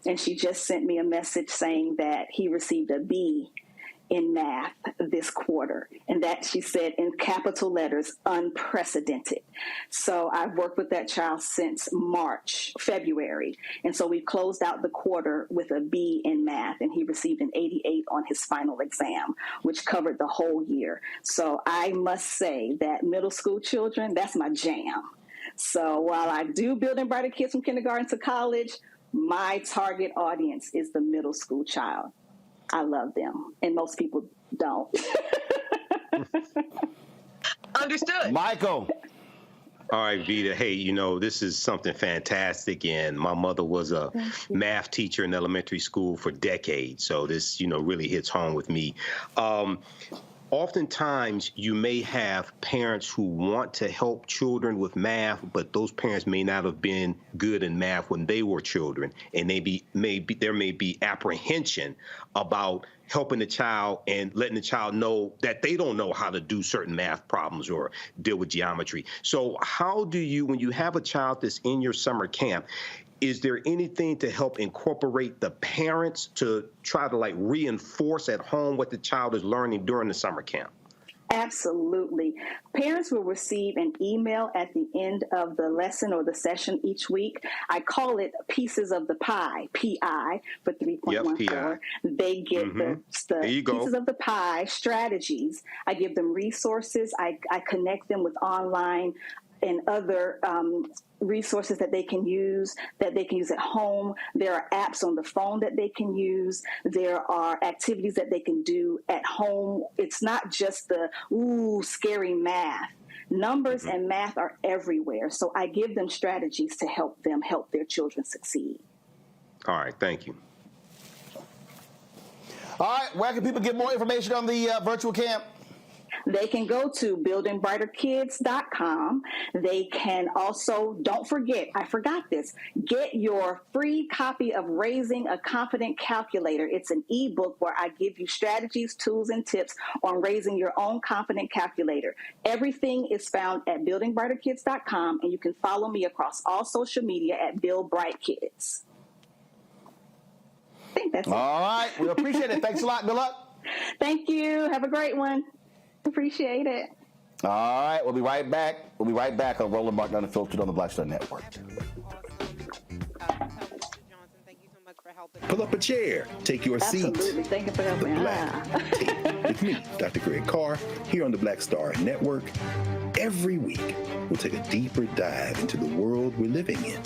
And she just sent me a message saying that he received a B in math this quarter. And that, she said, in capital letters, unprecedented. So I've worked with that child since February. And so we closed out the quarter with a B in math, and he received an 88 on his final exam, which covered the whole year. So I must say that middle school children, that's my jam. So while I do Building Brighter Kids from kindergarten to college, my target audience is the middle school child. I love them, and most people don't. Understood. Michael. All right, Vita. Hey, this is something fantastic, and my mother was a math teacher in elementary school for decades, so this, really hits home with me. Oftentimes, you may have parents who want to help children with math, but those parents may not have been good in math when they were children, and there may be apprehension about helping the child and letting the child know that they don't know how to do certain math problems or deal with geometry. So how do you, when you have a child that's in your summer camp, is there anything to help incorporate the parents to try to reinforce at home what the child is learning during the summer camp? Absolutely. Parents will receive an email at the end of the lesson or the session each week. I call it Pieces of the Pie, PI for 3.14. Yep, they get the Pieces of the Pie strategies. I give them resources. I connect them with online and other resources that they can use at home. There are apps on the phone that they can use. There are activities that they can do at home. It's not just the scary math. Numbers and math are everywhere. So I give them strategies to help them help their children succeed. All right, thank you. All right, where can people get more information on the virtual camp? They can go to buildingbrighterkids.com. They can also, don't forget, I forgot this, get your free copy of Raising a Confident Calculator. It's an ebook where I give you strategies, tools, and tips on raising your own confident calculator. Everything is found at buildingbrighterkids.com, and you can follow me across all social media at BuildBrightKids. I think that's it. All right, we appreciate it. Thanks a lot. Good luck. Thank you. Have a great one. Appreciate it. All right, we'll be right back. We'll be right back on Roland Martin Unfiltered on the Black Star Network. Pull up a chair. Take your seat. Absolutely. Thank you for helping. With me, Dr. Greg Carr, here on the Black Star Network. Every week, we'll take a deeper dive into the world we're living in.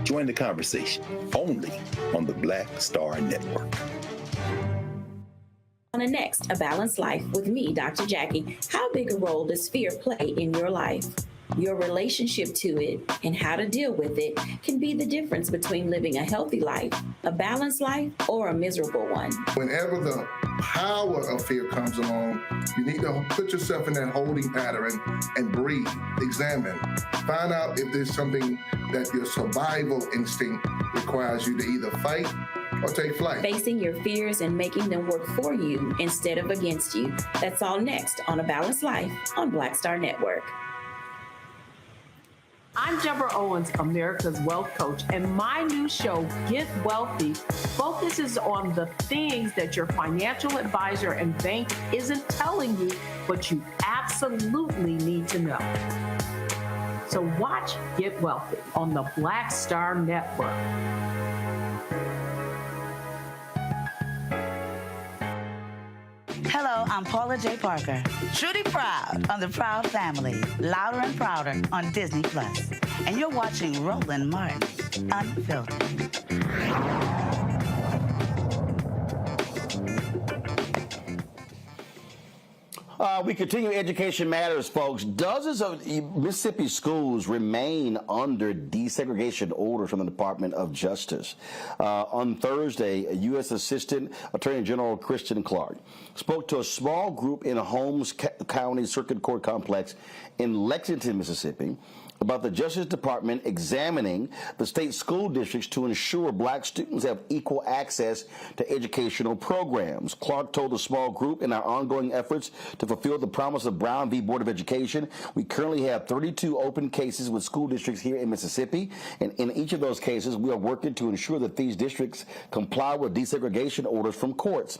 Join the conversation only on the Black Star Network. On the next A Balanced Life with me, Dr. Jackie, how big a role does fear play in your life? Your relationship to it and how to deal with it can be the difference between living a healthy life, a balanced life, or a miserable one. Whenever the power of fear comes along, you need to put yourself in that holding pattern and breathe, examine, find out if there's something that your survival instinct requires you to either fight or take flight. Facing your fears and making them work for you instead of against you. That's all next on A Balanced Life on Black Star Network. I'm Deborah Owens, America's Wealth Coach, and my new show, Get Wealthy, focuses on the things that your financial advisor and bank isn't telling you, but you absolutely need to know. So watch Get Wealthy on the Black Star Network. Hello, I'm Paula J. Parker. Truly proud on the Proud Family, Louder and Prouder on Disney+. And you're watching Roland Martin, Unfiltered. We continue Education Matters, folks. Dozens of Mississippi schools remain under desegregation orders from the Department of Justice. On Thursday, U.S. Assistant Attorney General Kristen Clark spoke to a small group in Holmes County Circuit Court Complex in Lexington, Mississippi, about the Justice Department examining the state school districts to ensure black students have equal access to educational programs. Clark told the small group, in our ongoing efforts to fulfill the promise of Brown v. Board of Education, we currently have 32 open cases with school districts here in Mississippi, and in each of those cases, we are working to ensure that these districts comply with desegregation orders from courts.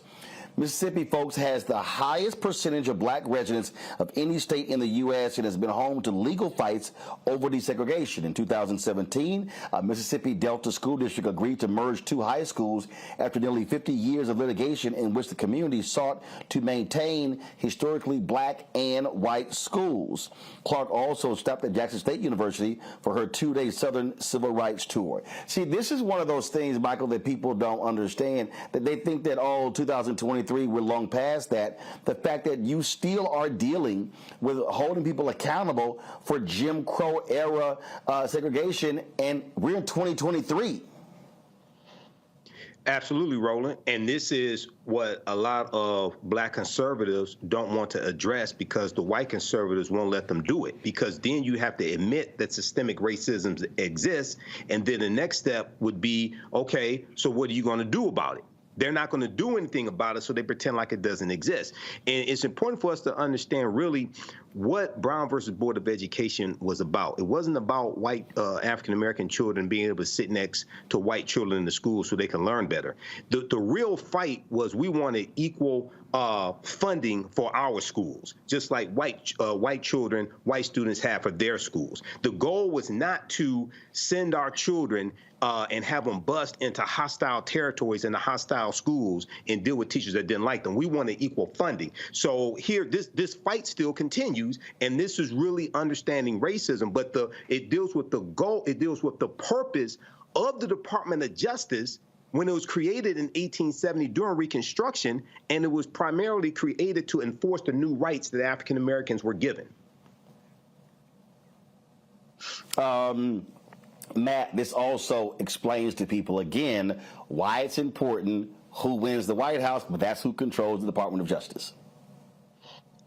Mississippi, folks, has the highest percentage of black residents of any state in the U.S. and has been home to legal fights over desegregation. In 2017, Mississippi Delta School District agreed to merge two high schools after nearly 50 years of litigation in which the community sought to maintain historically black and white schools. Clark also stopped at Jackson State University for her two-day Southern Civil Rights Tour. See, this is one of those things, Michael, that people don't understand, that they think that, 2023, we're long past that. The fact that you still are dealing with holding people accountable for Jim Crow era segregation, and we're in 2023. Absolutely, Roland. And this is what a lot of black conservatives don't want to address, because the white conservatives won't let them do it, because then you have to admit that systemic racism exists. And then the next step would be, okay, so what are you going to do about it? They're not going to do anything about it, so they pretend like it doesn't exist. And it's important for us to understand really what Brown versus Board of Education was about. It wasn't about white African-American children being able to sit next to white children in the school so they can learn better. The real fight was we wanted equal funding for our schools, just like white children, white students have for their schools. The goal was not to send our children and have them bust into hostile territories in the hostile schools and deal with teachers that didn't like them. We wanted equal funding. So here, this fight still continues, and this is really understanding racism, but it deals with the goal, it deals with the purpose of the Department of Justice when it was created in 1870 during Reconstruction, and it was primarily created to enforce the new rights that African Americans were given. Matt, this also explains to people, again, why it's important who wins the White House, but that's who controls the Department of Justice.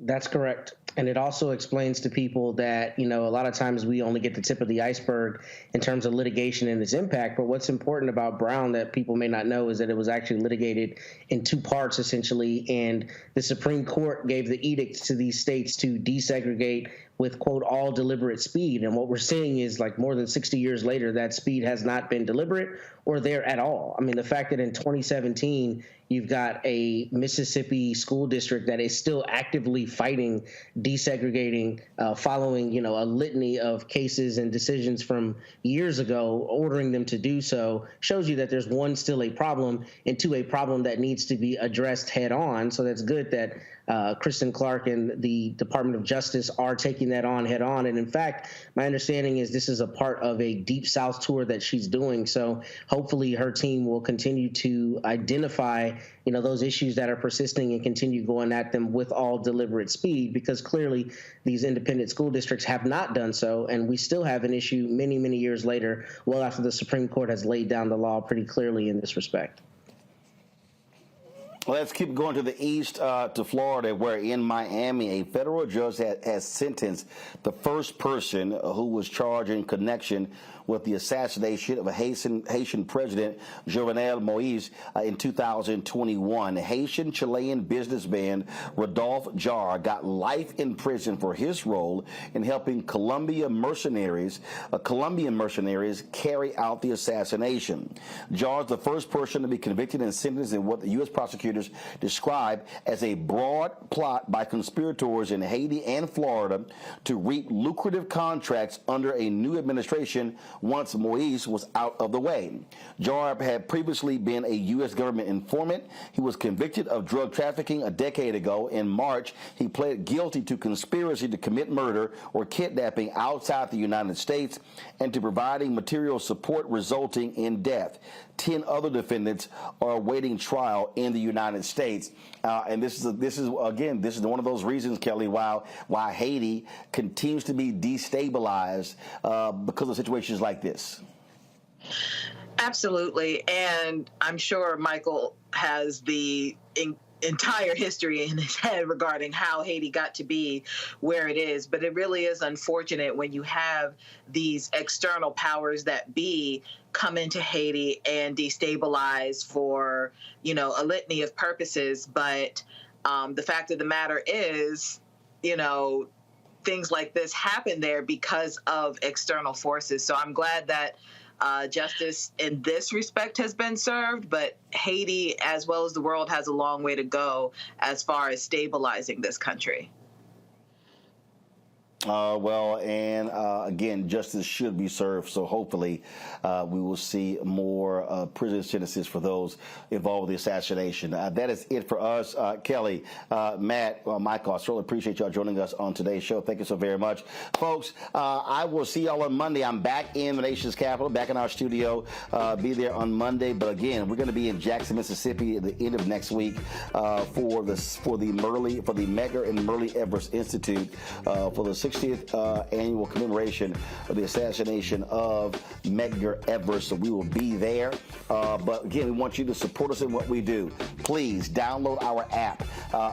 That's correct. And it also explains to people that, a lot of times we only get the tip of the iceberg in terms of litigation and its impact. But what's important about Brown that people may not know is that it was actually litigated in two parts, essentially. And the Supreme Court gave the edict to these states to desegregate with, quote, all deliberate speed. And what we're seeing is, like, more than 60 years later, that speed has not been deliberate or there at all. I mean, the fact that in 2017, You've got a Mississippi school district that is still actively fighting desegregating, following, a litany of cases and decisions from years ago, ordering them to do so. Shows you that there's still a problem, and two, a problem that needs to be addressed head on. So that's good that Kristen Clark and the Department of Justice are taking that on head on. And in fact, my understanding is this is a part of a Deep South tour that she's doing. So hopefully her team will continue to identify, those issues that are persisting and continue going at them with all deliberate speed, because clearly these independent school districts have not done so. And we still have an issue many, many years later, well after the Supreme Court has laid down the law pretty clearly in this respect. Let's keep going to the east, to Florida, where in Miami, a federal judge has sentenced the first person who was charged in connection with the assassination of a Haitian president, Jovenel Moïse, in 2021. Haitian-Chilean businessman Rodolphe Jarre got life in prison for his role in helping Colombian mercenaries carry out the assassination. Jarre is the first person to be convicted and sentenced in what the U.S. prosecutors describe as a broad plot by conspirators in Haiti and Florida to reap lucrative contracts under a new administration once Moïse was out of the way. Jarre had previously been a U.S. government informant. He was convicted of drug trafficking a decade ago. In March, he pled guilty to conspiracy to commit murder or kidnapping outside the United States and to providing material support resulting in death. 10 other defendants are awaiting trial in the United States. And this is one of those reasons, Kelly, why Haiti continues to be destabilized because of situations like this. Absolutely. And I'm sure Michael has the entire history in his head regarding how Haiti got to be where it is. But it really is unfortunate when you have these external powers that be come into Haiti and destabilize for, a litany of purposes. But the fact of the matter is, things like this happen there because of external forces. So I'm glad that justice in this respect has been served, but Haiti, as well as the world, has a long way to go as far as stabilizing this country. Again, justice should be served, so hopefully we will see more prison sentences for those involved with the assassination. That is it for us. Kelly, Matt, Michael, I certainly appreciate y'all joining us on today's show. Thank you so very much. Folks, I will see y'all on Monday. I'm back in the nation's capital, back in our studio. Be there on Monday. But again, we're going to be in Jackson, Mississippi at the end of next week for the Medgar and Merle Evers Institute for the 60th annual commemoration of the assassination of Medgar Evers. So we will be there. But again, we want you to support us in what we do. Please download our app.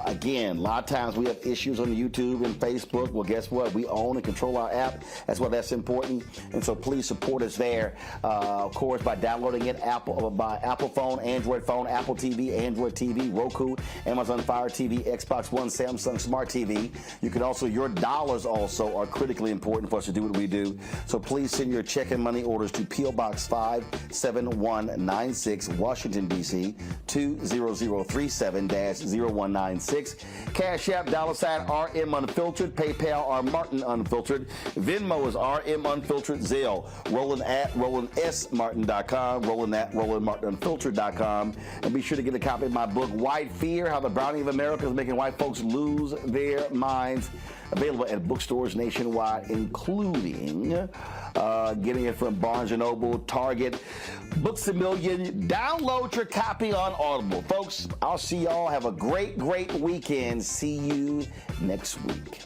Again, a lot of times we have issues on YouTube and Facebook. Well, guess what? We own and control our app. That's why that's important. And so please support us there. Of course, by downloading it by Apple phone, Android phone, Apple TV, Android TV, Roku, Amazon Fire TV, Xbox One, Samsung Smart TV. You can also, your dollars also are critically important for us to do what we do. So please send your check and money orders to P.O. Box 57196, Washington, D.C. 20037-0196. Cash App, $RM Unfiltered. PayPal, R Martin Unfiltered. Venmo is RM Unfiltered. Zelle, Roland at RolandSMartin.com. Roland at RolandMartinUnfiltered.com. And be sure to get a copy of my book, White Fear, How the Browning of America is Making White Folks Lose Their Minds. Available at bookstores nationwide, including getting it from Barnes & Noble, Target, Books A Million. Download your copy on Audible. Folks, I'll see y'all. Have a great, great weekend. See you next week.